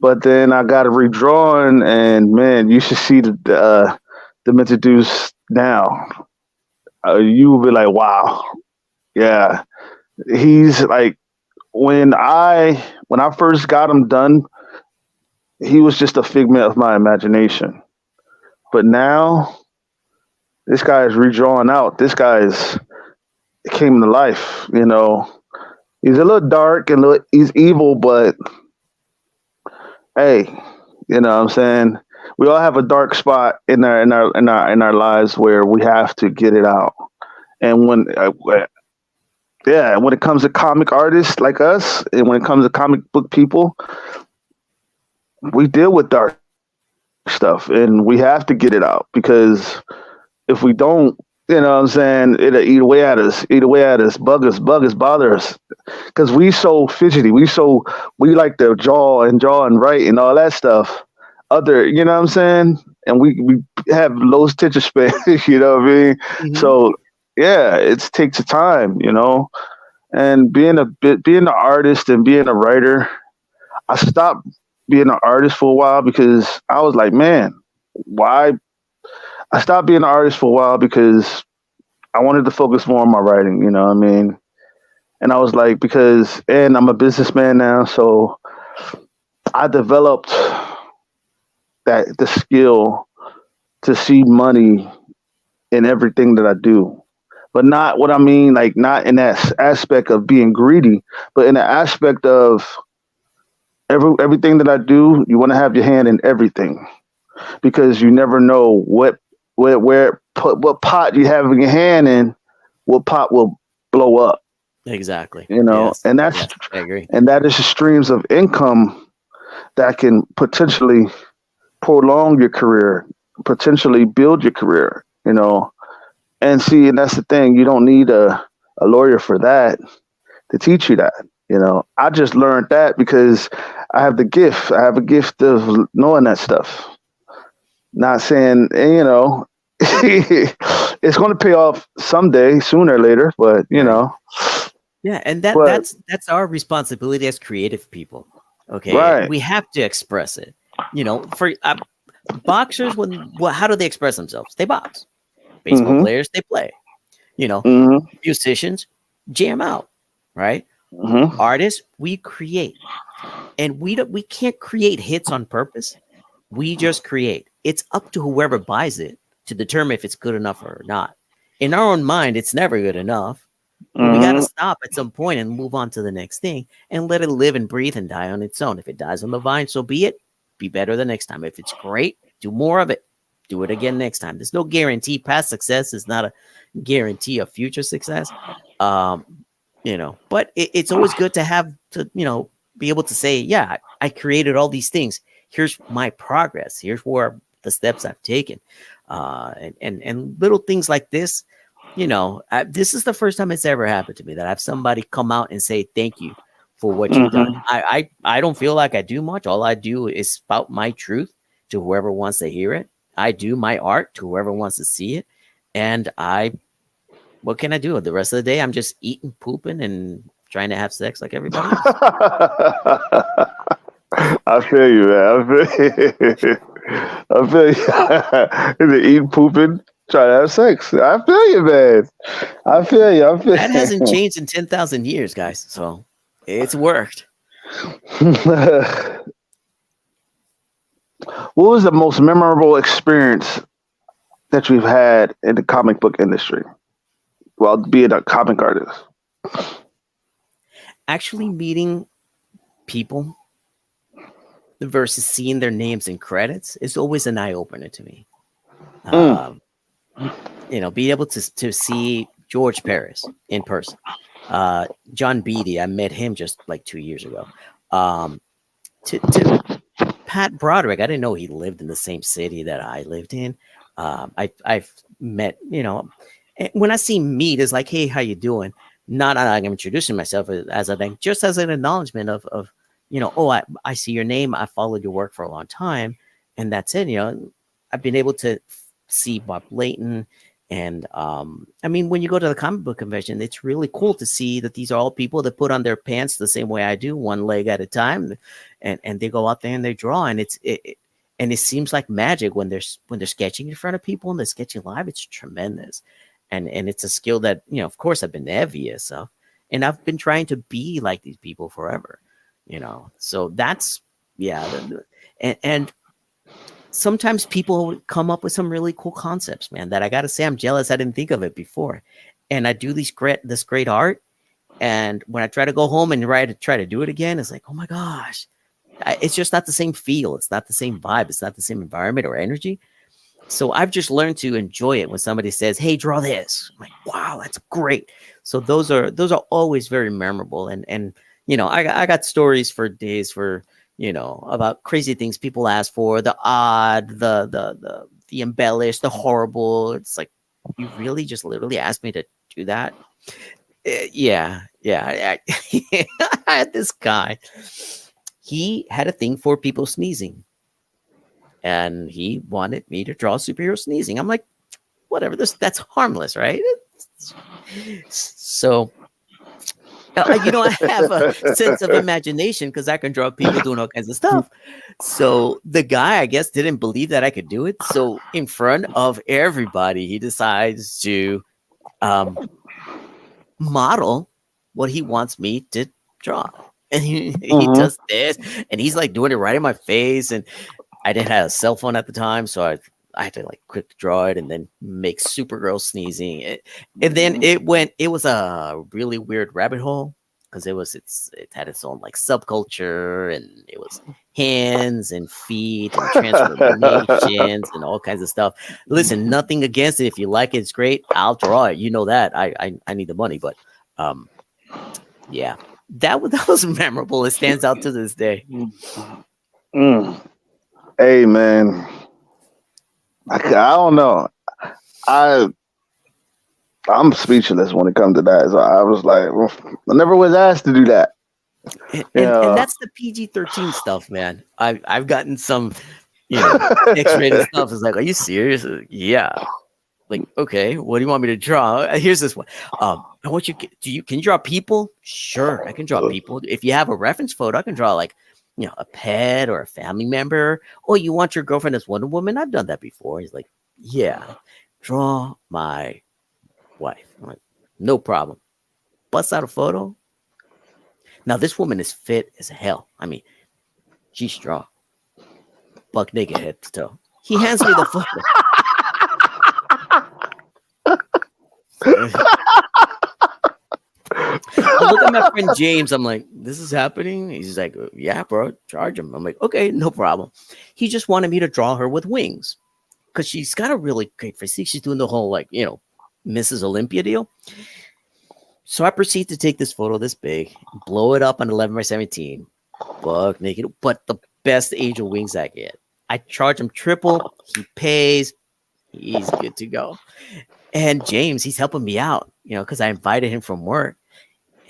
But then I got it redrawn, and man, you should see the Demented Deuce now. You will be like, wow, yeah. He's like when I first got him done, he was just a figment of my imagination. But now this guy is redrawn out. This guy is came to life. He's a little dark and he's evil, but hey, what I'm saying, we all have a dark spot in our lives where we have to get it out. And yeah, when it comes to comic artists like us, and when it comes to comic book people, we deal with dark stuff, and we have to get it out because if we don't, what I'm saying, it'll eat away at us, bug us, bother us, because we so fidgety, we like to draw and write and all that stuff. You know what I'm saying, and we have low attention span. You know what I mean? Mhm. So yeah, it takes time, and being an artist and being a writer. I stopped being an artist for a while because I was like, man, why? I stopped being an artist for a while because I wanted to focus more on my writing. You know what I mean? And I was like, and I'm a businessman now, so I developed the skill to see money in everything that I do. But not what I mean, like not in that aspect of being greedy, but in the aspect of everything that I do, you want to have your hand in everything because you never know what pot you have in your hand and what pot will blow up. Exactly. Yes. And Yes. I agree. that is streams of income that can potentially prolong your career, potentially build your career. And see, and that's the thing. You don't need a lawyer for that to teach you that. I just learned that because I have the gift. I have a gift of knowing that stuff. Not saying, it's going to pay off someday, sooner or later, but Right. Yeah, and that but that's our responsibility as creative people. Okay, right. we have to express it. For boxers, how do they express themselves? They box. Baseball Mm-hmm. players, they play. You know, Mm-hmm. musicians jam out. Right? Mm-hmm. Artists, we create, and we can't create hits on purpose. We just create. It's up to whoever buys it to determine if it's good enough or not. In our own mind, it's never good enough. But we got to Mm-hmm. stop at some point and move on to the next thing and let it live and breathe and die on its own. If it dies on the vine, so be it. Be better the next time. If it's great, do more of it. Do it again next time. There's no guarantee. Past success is not a guarantee of future success. Um, But it's always good to have to, be able to say, yeah, I created all these things. Here's my progress. Here's where the steps I've taken. And little things like this, this is the first time it's ever happened to me that I have somebody come out and say thank you for what you've done. Hmm. I don't feel like I do much. All I do is spout my truth to whoever wants to hear it. I do my art to whoever wants to see it. And what can I do? The rest of the day, I'm just eating, pooping, and trying to have sex like everybody else. I feel you, man. I feel you. I feel you. Either eating, pooping, try to have sex. I feel you, man. I feel you. I That hasn't feel changed in 10,000 years, guys. So it's worked. you. What was the most memorable experience that you've had in the comic book industry? Well, being a comic artist. Actually meeting people versus seeing their names in credits is always an eye opener to me. Mm. Um, being able to see George Paris in person. John Beatty, I met him just like 2 years ago. Um, to Pat Broderick, I didn't know he lived in the same city that I lived in. I've met, when I see meet, it's like, hey, how you doing? Not like I'm introducing myself as a thing, just as an acknowledgement of oh, I see your name. I followed your work for a long time, and that's it. I've been able to see Bob Layton. And I mean, when you go to the comic book convention, it's really cool to see that these are all people that put on their pants the same way I do, one leg at a time, and they go out there and they draw, and and it seems like magic when they're sketching in front of people and they're sketching live. It's tremendous, and it's a skill that of course, I've been envious of, and I've been trying to be like these people forever. So that's yeah, and sometimes people come up with some really cool concepts, man, that I gotta say I'm jealous I didn't think of it before. And I do this great art, and when I try to go home and try to do it again, it's like, oh my gosh, it's just not the same feel. It's not the same vibe. It's not the same environment or energy. So I've just learned to enjoy it when somebody says, "Hey, draw this." I'm like, "Wow, that's great." So those are always very memorable, and I got stories for days for about crazy things people ask for, the odd, the embellished, the horrible. It's like, you really just literally asked me to do that? Yeah. I had this guy. He had a thing for people sneezing, and he wanted me to draw superhero sneezing. I'm like, whatever. That's harmless, right? So I have a sense of imagination because I can draw people doing all kinds of stuff. So the guy, I guess, didn't believe that I could do it. So in front of everybody, he decides to um, model what he wants me to draw. And he Hmm. does this, and he's like doing it right in my face. And I didn't have a cell phone at the time, so I had to like quick draw it and then make Supergirl sneezing. And then it was a really weird rabbit hole because it had its own like subculture, and it was hands and feet and transformations and all kinds of stuff. Listen, nothing against it. If you like it, it's great. I'll draw it. You know that. I need the money, but um yeah. That was memorable. It stands out to this day. Mm. Hey, man. I don't know. I I'm speechless when it comes to that. So I was like, well, I never was asked to do that. And Yeah. that's the PG-13 stuff, man. I've gotten some, X-rated stuff. It's like, are you serious? Yeah. Like, okay, what do you want me to draw? Here's this one. I want you. Can you draw people? Sure, I can draw people. If you have a reference photo, I can draw like, a pet or a family member. Oh, you want your girlfriend as Wonder Woman? I've done that before. He's like, yeah, draw my wife. I'm like, no problem. Bust out a photo. Now this woman is fit as hell. I mean, she's strong, buck naked head to toe. He hands me the photo. I look at my friend James. I'm like, this is happening. He's like, yeah, bro, charge him. I'm like, okay, no problem. He just wanted me to draw her with wings because she's got a really great physique. She's doing the whole like, Mrs. Olympia deal. So I proceed to take this photo this big, blow it up on 11 by 17, buck naked, but the best angel wings I get. I charge him triple. He pays. He's good to go. And James, he's helping me out, because I invited him from work.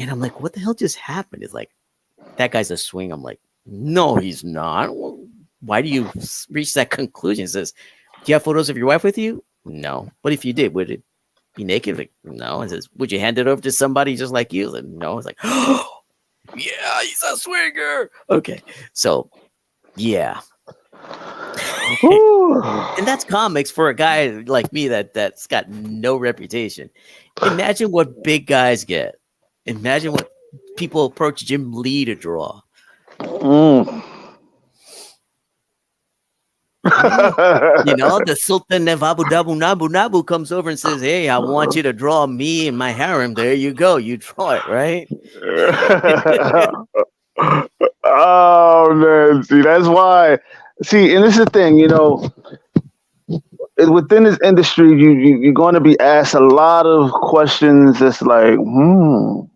And I'm like, what the hell just happened? It's like, that guy's a swing. I'm like, no, he's not. Well, why do you reach that conclusion? He says, do you have photos of your wife with you? No. But if you did, would it be naked? Like, no. He says, would you hand it over to somebody just like you? Like, no. It's like, oh, yeah, he's a swinger. Okay. So, yeah. And that's comics for a guy like me that's got no reputation. Imagine what big guys get. Imagine what people approach Jim Lee to draw. Mm. The Sultan of Abu Dhabi Nabu comes over and says, hey, I want you to draw me and my harem. There you go. You draw it, right? Oh man, see that's why. See, and this is the thing, within this industry, you're going to be asked a lot of questions. That's like, whoa,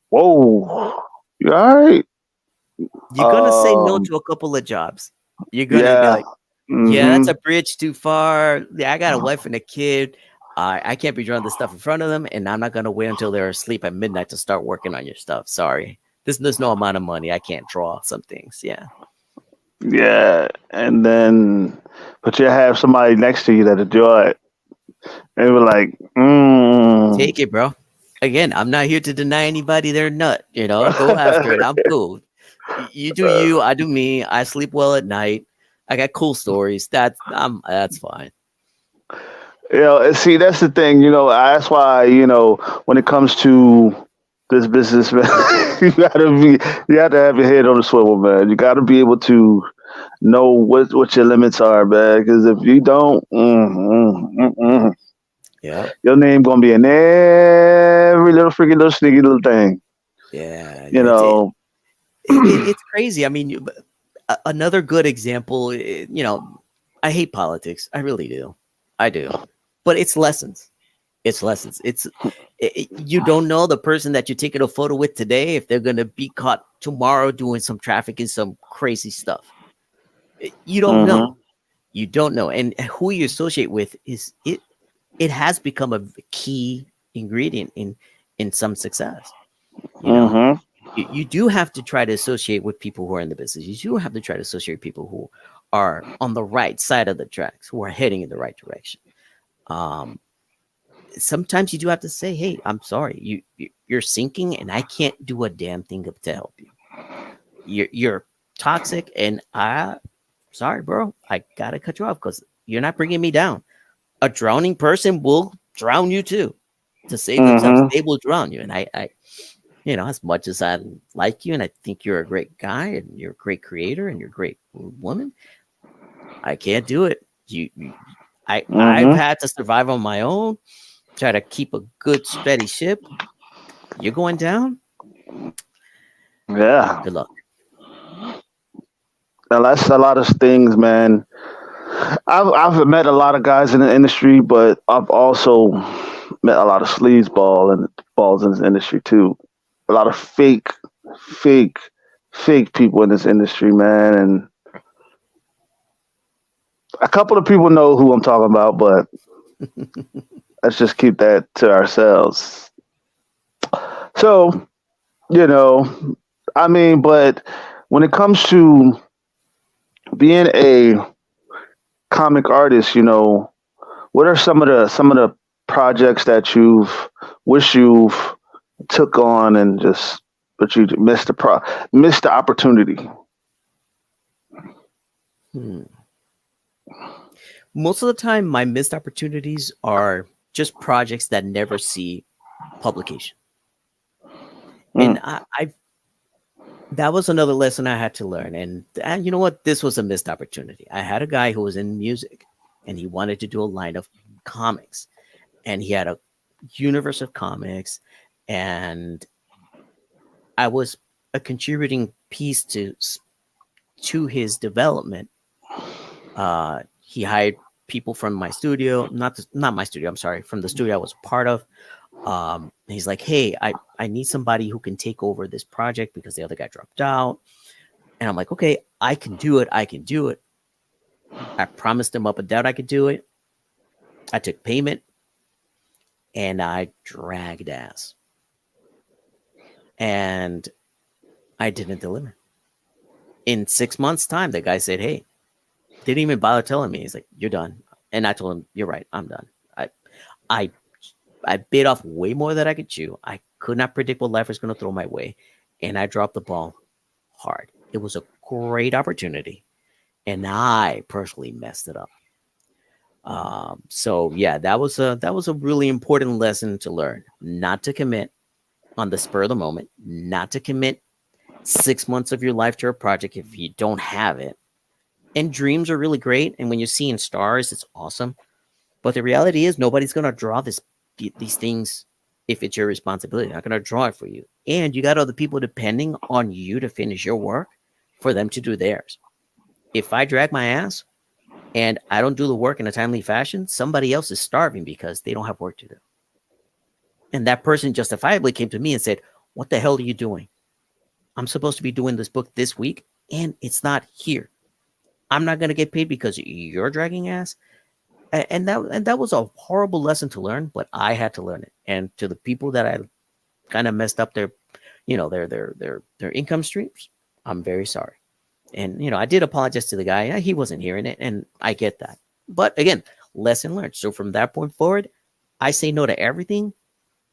you all right? You're going to say no to a couple of jobs. You're going to be Yeah, like, yeah, that's a bridge too far. Yeah, I got a wife and a kid. I can't be drawing this stuff in front of them, and I'm not going to wait until they're asleep at midnight to start working on your stuff. Sorry. There's no amount of money. I can't draw some things. Yeah. yeah, and then, but you have somebody next to you that'll draw it. They were like, Take it, bro. Again, I'm not here to deny anybody their nut. Go after it. I'm cool. You do you. I do me. I sleep well at night. I got cool stories. That's fine. See, that's the thing. That's why when it comes to this business, man, you have to have your head on the swivel, man. You got to be able to know what your limits are, man. Because if you don't, Yeah. your name gonna be in every little freaking little sneaky little thing. Yeah. You know. It's crazy. I mean, another good example. I hate politics. I really do. I do. But it's lessons. It's lessons. You don't know the person that you're taking a photo with today if they're gonna be caught tomorrow doing some trafficking, some crazy stuff. You don't know. You don't know, and who you associate with is it. It has become a key ingredient in some success. You do have to try to associate with people who are in the business. You do have to try to associate with people who are on the right side of the tracks, who are heading in the right direction. Sometimes you do have to say, hey, I'm sorry, you're sinking and I can't do a damn thing to help you. You're toxic and sorry, bro, I gotta cut you off because you're not bringing me down. A drowning person will drown you too. To save themselves, they will drown you. And I as much as I like you and I think you're a great guy and you're a great creator and you're a great woman, I can't do it. I've had to survive on my own, try to keep a good steady ship. You're going down. Yeah. Good luck. Now that's a lot of things, man. I've met a lot of guys in the industry, but I've also met a lot of sleazeball and balls in this industry too. A lot of fake, fake people in this industry, man. And a couple of people know who I'm talking about, but let's just keep that to ourselves. So, but when it comes to being a comic artist, what are some of the projects that you've took on and just but you missed the opportunity? Most of the time, my missed opportunities are just projects that never see publication. And that was another lesson I had to learn. And you know what? This was a missed opportunity. I had a guy who was in music and he wanted to do a line of comics and he had a universe of comics and I was a contributing piece to his development. He hired people from my studio, not my studio, I'm sorry, from the studio I was a part of. He's like, hey, I need somebody who can take over this project because the other guy dropped out. And I'm like, okay, I can do it. I can do it. I promised him up and down I could do it. I took payment and I dragged ass. And I didn't deliver. In 6 months' time, the guy said, hey, didn't even bother telling me. He's like, you're done. And I told him, you're right, I'm done. I I bit off way more than I could chew. I could not predict what life was going to throw my way. And I dropped the ball hard. It was a great opportunity. And I personally messed it up. So yeah, that was a really important lesson to learn. Not to commit on the spur of the moment, not to commit 6 months of your life to a project if you don't have it. And dreams are really great. And when you're seeing stars, it's awesome. But the reality is, nobody's gonna draw these things if it's your responsibility. They're not gonna draw it for you, and you got other people depending on you to finish your work for them to do theirs. If I drag my ass and I don't do the work in a timely fashion, somebody else is starving because they don't have work to do. And that person justifiably came to me and said, "What the hell are you doing? I'm supposed to be doing this book this week, and it's not here. I'm not gonna get paid because you're dragging ass." And that was a horrible lesson to learn, but I had to learn it. And to the people that I kind of messed up their, their income streams, I'm very sorry. And I did apologize to the guy. He wasn't hearing it, and I get that. But again, lesson learned. So from that point forward, I say no to everything.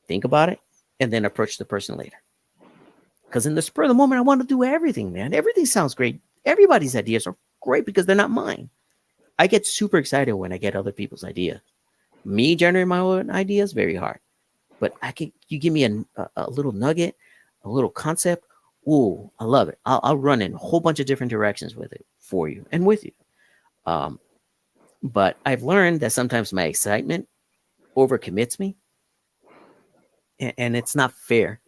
Think about it, and then approach the person later. Because in the spur of the moment, I want to do everything, man. Everything sounds great. Everybody's ideas are great because they're not mine. I get super excited when I get other people's ideas. Me generating my own ideas, very hard. But you give me a little nugget, a little concept. Ooh, I love it. I'll run in a whole bunch of different directions with it for you and with you. Um, but I've learned that sometimes my excitement overcommits me, and it's not fair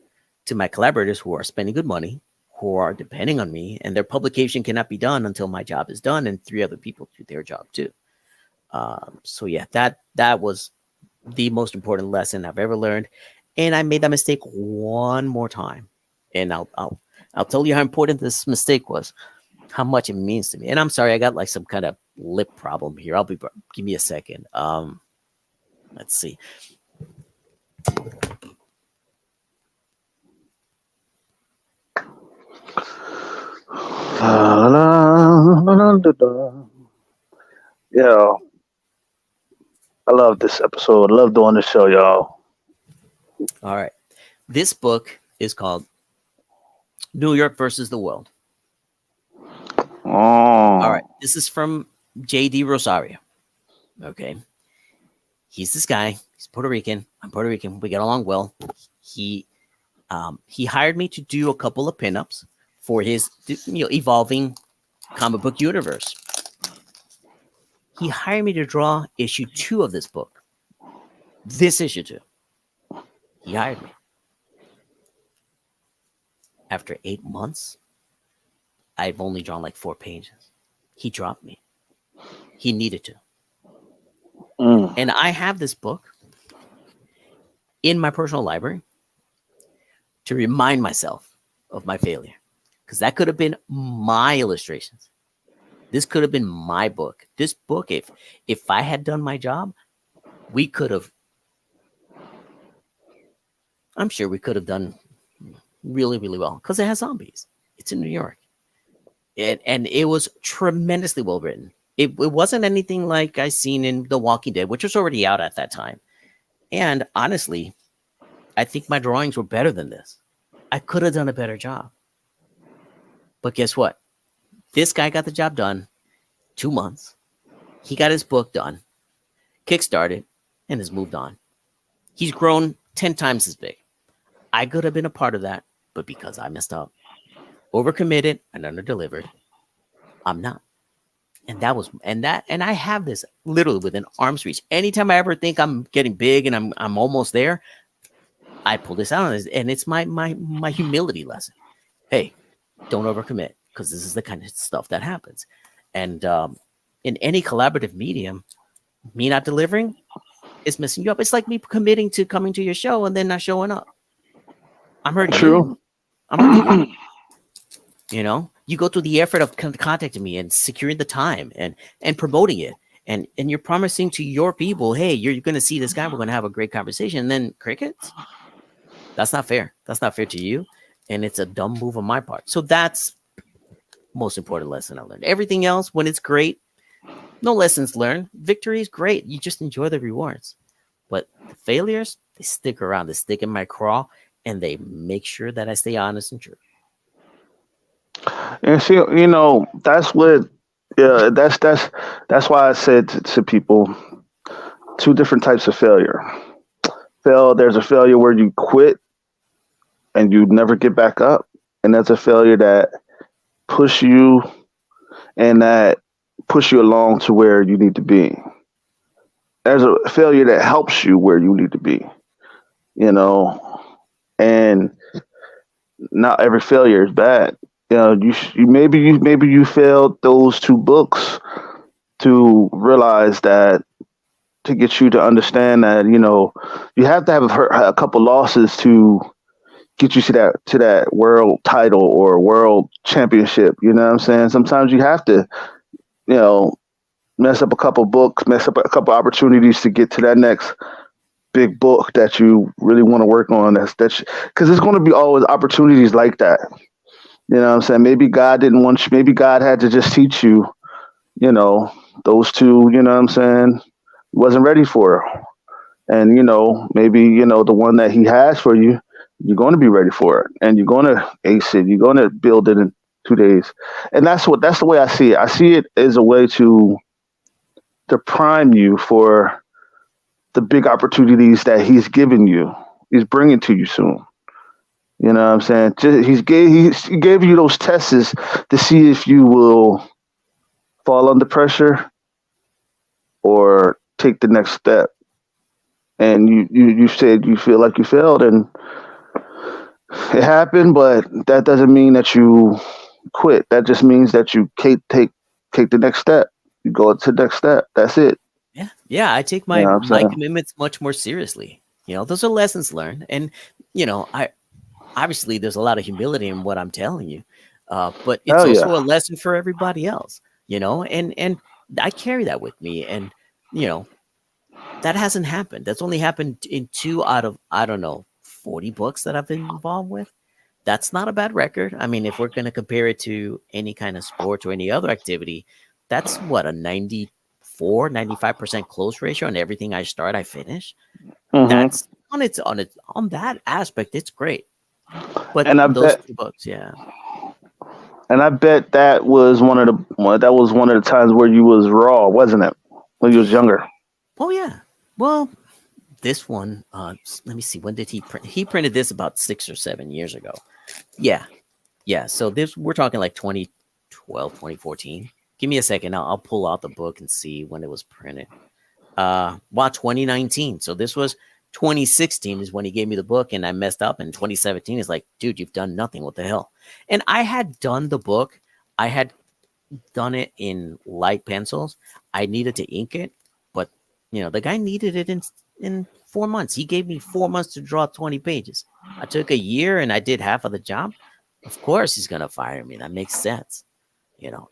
to my collaborators who are spending good money, who are depending on me, and their publication cannot be done until my job is done and three other people do their job too. So yeah, that was the most important lesson I've ever learned, and I made that mistake one more time, and I'll tell you how important this mistake was, how much it means to me. And I'm sorry, I got like some kind of lip problem here. Give me a second. Let's see. Yeah, I love this episode. I love doing this show, y'all. All right, this book is called New York versus the World. All right, Oh, this is from J.D. Rosario. Okay, he's this guy. He's Puerto Rican. I'm Puerto Rican. We get along well. He he hired me to do a couple of pinups for his evolving comic book universe. He hired me to draw issue 2 of this book. This issue 2. He hired me. After 8 months, I've only drawn like 4 pages. He dropped me. He needed to. mm. And I have this book in my personal library to remind myself of my failure. Because that could have been my illustrations. This could have been my book. This book, if I had done my job, we could have. I'm sure we could have done really, really well because it has zombies. It's in New York, and it was tremendously well written. It wasn't anything like I seen in The Walking Dead, which was already out at that time. And honestly, I think my drawings were better than this. I could have done a better job. But guess what? This guy got the job done 2 months. He got his book done, kickstarted, and has moved on. He's grown 10 times as big. I could have been a part of that, but because I messed up, overcommitted, and underdelivered, I'm not. And I have this literally within arm's reach. Anytime I ever think I'm getting big and I'm almost there, I pull this out, and it's my humility lesson. Hey, don't overcommit because this is the kind of stuff that happens. And in any collaborative medium, me not delivering, It's messing you up. It's like me committing to coming to your show and then not showing up. I'm hurting True. you. I'm hurting you. You know, you go through the effort of contacting me and securing the time and promoting it, and you're promising to your people, hey, you're going to see this guy. We're going to have a great conversation. And then crickets. That's not fair. That's not fair to you, and it's a dumb move on my part. So that's most important lesson I learned. Everything else, when it's great, no lessons learned. Victory is great. You just enjoy the rewards. But the failures, they stick around. They stick in my craw, and they make sure that I stay honest and true. And see, that's what. Yeah, that's why I said to people two different types of failure. There's a failure where you quit and you never get back up, and that's a failure that push you and that push you along to where you need to be. There's a failure that helps you where you need to be, you know, and not every failure is bad. Maybe you failed those two books to realize that, to get you to understand that you have to have a couple losses to get you to that world title or world championship. You know what I'm saying? Sometimes you have to you know mess up a couple books, mess up a couple opportunities to get to that next big book that you really want to work on. That's because there's going to be always opportunities like that. You know what I'm saying? Maybe God didn't want you. Maybe God had to just teach you. You know those two. You know what I'm saying? Wasn't ready for. And maybe the one that He has for you, you're going to be ready for it, and you're going to ace it. You're going to build it in 2 days. And that's the way I see it. I see it as a way to prime you for the big opportunities that He's giving you. He's bringing to you soon. You know what I'm saying? He gave you those tests to see if you will fall under pressure or take the next step. And you said you feel like you failed, and it happened, but that doesn't mean that you quit. That just means that you take the next step. You go to the next step. That's it. Yeah, yeah. I take You know what I'm my saying? commitments much more seriously. Those are lessons learned, and I obviously there's a lot of humility in what I'm telling you, but it's Hell yeah. also a lesson for everybody else. And I carry that with me, and you know that hasn't happened. That's only happened in two out of, I don't know, 40 books that I've been involved with. That's not a bad record. I mean, if we're going to compare it to any kind of sport or any other activity, that's what, a 95% close ratio on everything I start, I finish. hmm That's on that aspect, it's great. But And I those bet two books, yeah. and I bet that was one of the times where you was raw, wasn't it? When you was younger. Oh yeah. Well, this one, let me see. When did he print? He printed this about 6 or 7 years ago. Yeah, yeah. So this, we're talking like 2012, 2014. Give me a second. I'll pull out the book and see when it was printed. Wow, 2019. So this was 2016 is when he gave me the book, and I messed up. And 2017 is like, dude, you've done nothing. What the hell? And I had done the book. I had done it in light pencils. I needed to ink it, but the guy needed it in 4 months. He gave me 4 months to draw 20 pages. I took a year and I did half of the job. Of course, he's gonna fire me. That makes sense.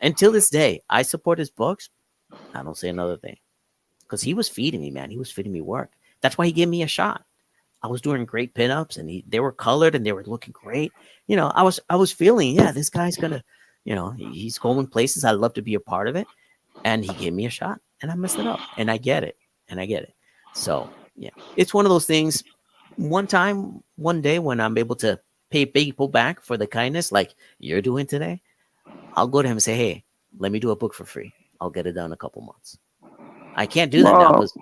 And till this day, I support his books. I don't say another thing because he was feeding me, man. He was feeding me work. That's why he gave me a shot. I was doing great pinups, and they were colored and they were looking great. I was feeling, yeah, this guy's gonna, he's going places. I love to be a part of it, and he gave me a shot, and I messed it up, and I get it, and I get it. So yeah, it's one of those things. One day when I'm able to pay people back for the kindness, like you're doing today, I'll go to him and say, hey, let me do a book for free. I'll get it done in a couple months. I can't do that now Oh, because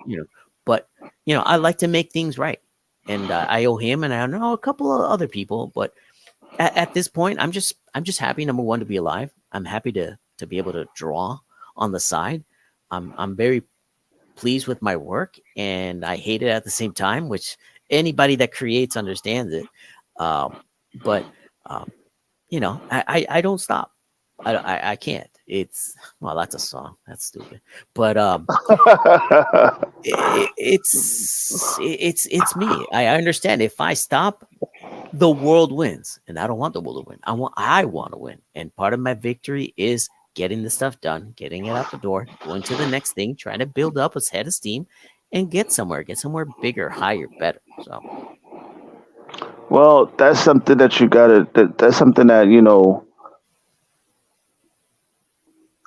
but I like to make things right, and I owe him, and I know a couple of other people. But at this point, I'm just happy. Number one, to be alive. I'm happy to be able to draw on the side. I'm very pleased with my work, and I hate it at the same time. Which anybody that creates understands it. Um, but um, I don't stop. I can't. It's well, that's a song. That's stupid. But it's me. I understand. If I stop, the world wins, and I don't want the world to win. I want to win, and part of my victory is getting the stuff done, getting it out the door, going to the next thing, trying to build up a head of steam, and get somewhere bigger, higher, better. So Well, that's something that you gotta. That's something that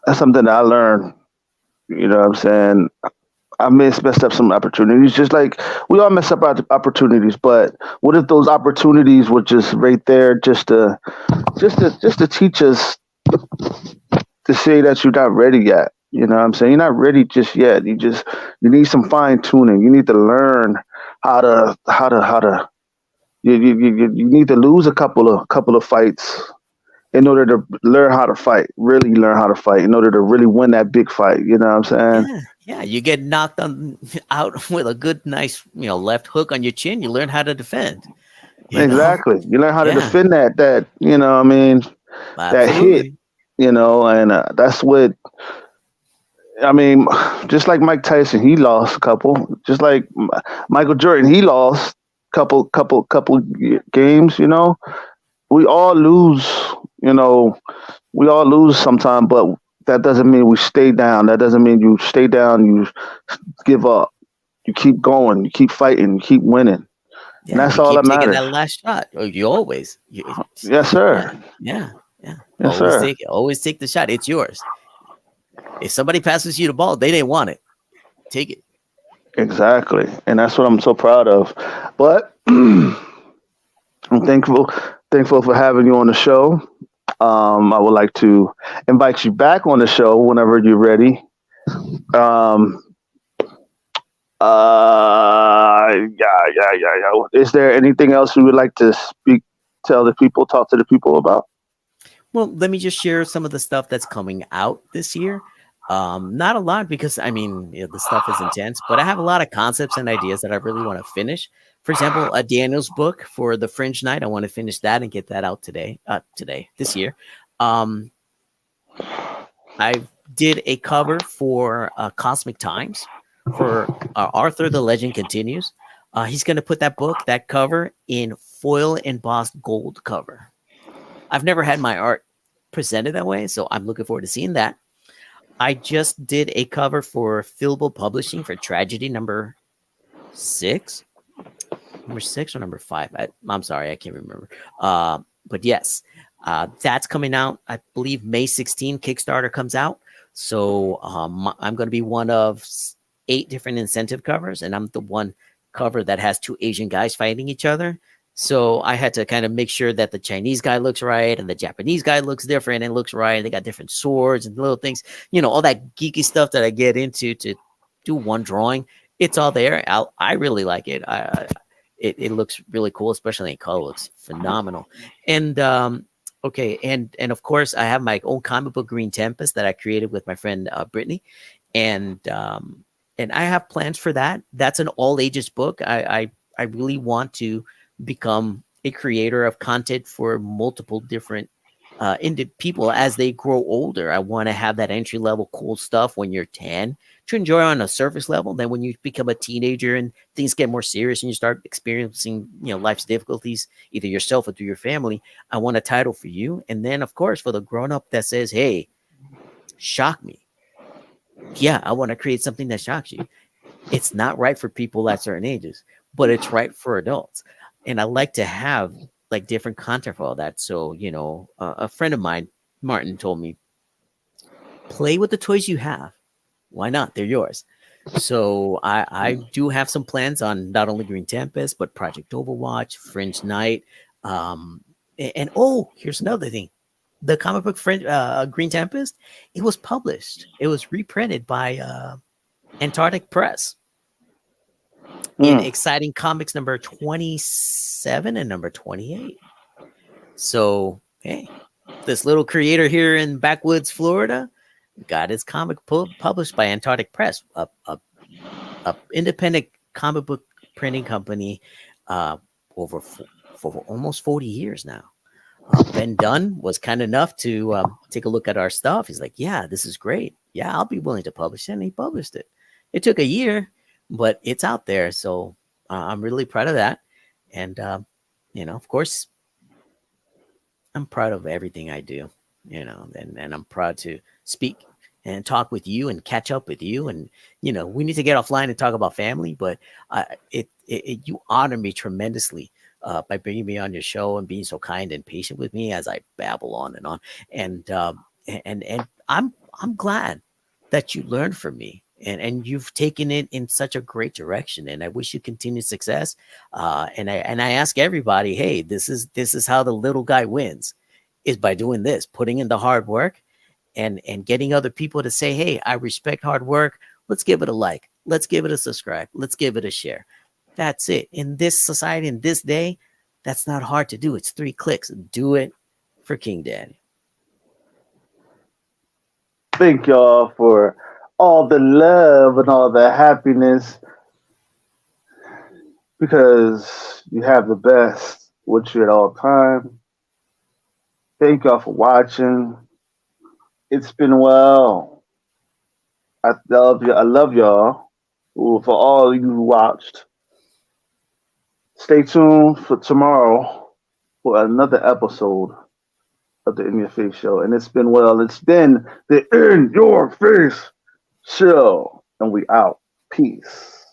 That's something that I learned. You know what I'm saying? I messed up some opportunities, just like we all mess up our opportunities. But what if those opportunities were just right there, just to teach us to say that you're not ready yet? You know what I'm saying? You're not ready just yet. You need some fine tuning. You need to learn how to. You need to lose a couple of fights in order to learn how to fight. Really learn how to fight in order to really win that big fight. You know what I'm saying? yeah, yeah, you get knocked on out with a good, nice, left hook on your chin. You learn how to defend. You know, Exactly. You learn how to yeah, defend that I mean, that hit, absolutely. and that's what I mean, just like Mike Tyson, he lost a couple. Just like Michael Jordan, he lost couple games, We all lose, you know, we all lose sometime, but that doesn't mean we stay down. That doesn't mean you stay down, you give up. You keep going, you keep fighting, you keep winning. And Yeah, that's you all keep that taking that matters. last shot. Oh, you always, Yes, yeah, sir. yeah, yeah. Yes, sir. Always take the shot. It's yours. If somebody passes you the ball, they didn't want it. Take it. Exactly. And that's what I'm so proud of. But I'm thankful for having you on the show. I would like to invite you back on the show whenever you're ready. Um, yeah. Is there anything else you would like to talk to the people about? Well, let me just share some of the stuff that's coming out this year. Not a lot because I mean the stuff is intense, but I have a lot of concepts and ideas that I really want to finish. For example, a Daniel's book for the Fringe Night. I want to finish that and get that out today. This year. Um, I did a cover for Cosmic Times for Arthur the Legend Continues. He's going to put that cover, in foil embossed gold cover. I've never had my art presented that way, so I'm looking forward to seeing that. I just did a cover for Philbo Publishing for Tragedy six, number six or number five. I'm sorry, I can't remember. But yes, that's coming out. I believe May 16th. Kickstarter comes out, so I'm going to be one of eight different incentive covers, and I'm the one cover that has two Asian guys fighting each other. So I had to kind of make sure that the Chinese guy looks right and the Japanese guy looks different and looks right. They got different swords and little things, all that geeky stuff that I get into to do one drawing. It's all there. I really like it. It looks really cool, especially in color. It looks phenomenal. And okay, and of course, I have my own comic book Green Tempest that I created with my friend Brittany, and I have plans for that. That's an all ages book. I really want to become a creator of content for multiple different into people as they grow older. I want to have that entry level cool stuff when you're 10 to enjoy on a surface level. Then when you become a teenager and things get more serious and you start experiencing, life's difficulties, either yourself or through your family, I want a title for you. And then of course for the grown up that says, hey, shock me. Yeah, I want to create something that shocks you. It's not right for people at certain ages, but it's right for adults. And I like to have like different content for all that. So, a friend of mine, Martin, told me, play with the toys you have. Why not? They're yours. So I do have some plans on not only Green Tempest, but Project Overwatch, Fringe Night. And oh, here's another thing. The comic book Green Tempest, it was published. It was reprinted by Antarctic Press in Mm. Exciting Comics number 27 and number 28. So, hey, this little creator here in backwoods Florida got his comic published by Antarctic Press, a independent comic book printing company, uh, over for almost 40 years now. Ben Dunn was kind enough to take a look at our stuff. He's like, "Yeah, this is great. Yeah, I'll be willing to publish it." And he published it. It took a year, but it's out there. So I'm really proud of that. And, of course, I'm proud of everything I do, and I'm proud to speak and talk with you and catch up with you. And, we need to get offline and talk about family, but you honor me tremendously by bringing me on your show and being so kind and patient with me as I babble on and on. And, and I'm glad that you learned from me. And you've taken it in such a great direction, and I wish you continued success. And I ask everybody, hey, this is how the little guy wins, is by doing this, putting in the hard work, and getting other people to say, hey, I respect hard work. Let's give it a like. Let's give it a subscribe. Let's give it a share. That's it. In this society, in this day, that's not hard to do. It's 3 clicks. Do it for King Daddy. Thank y'all for all the love and all the happiness because you have the best with you at all time. Thank y'all for watching. It's been well. I love you. I love y'all. Ooh, for all you who watched. Stay tuned for tomorrow for another episode of the In Your Face Show. And it's been well. It's been the In Your Face Show. And we out. Peace.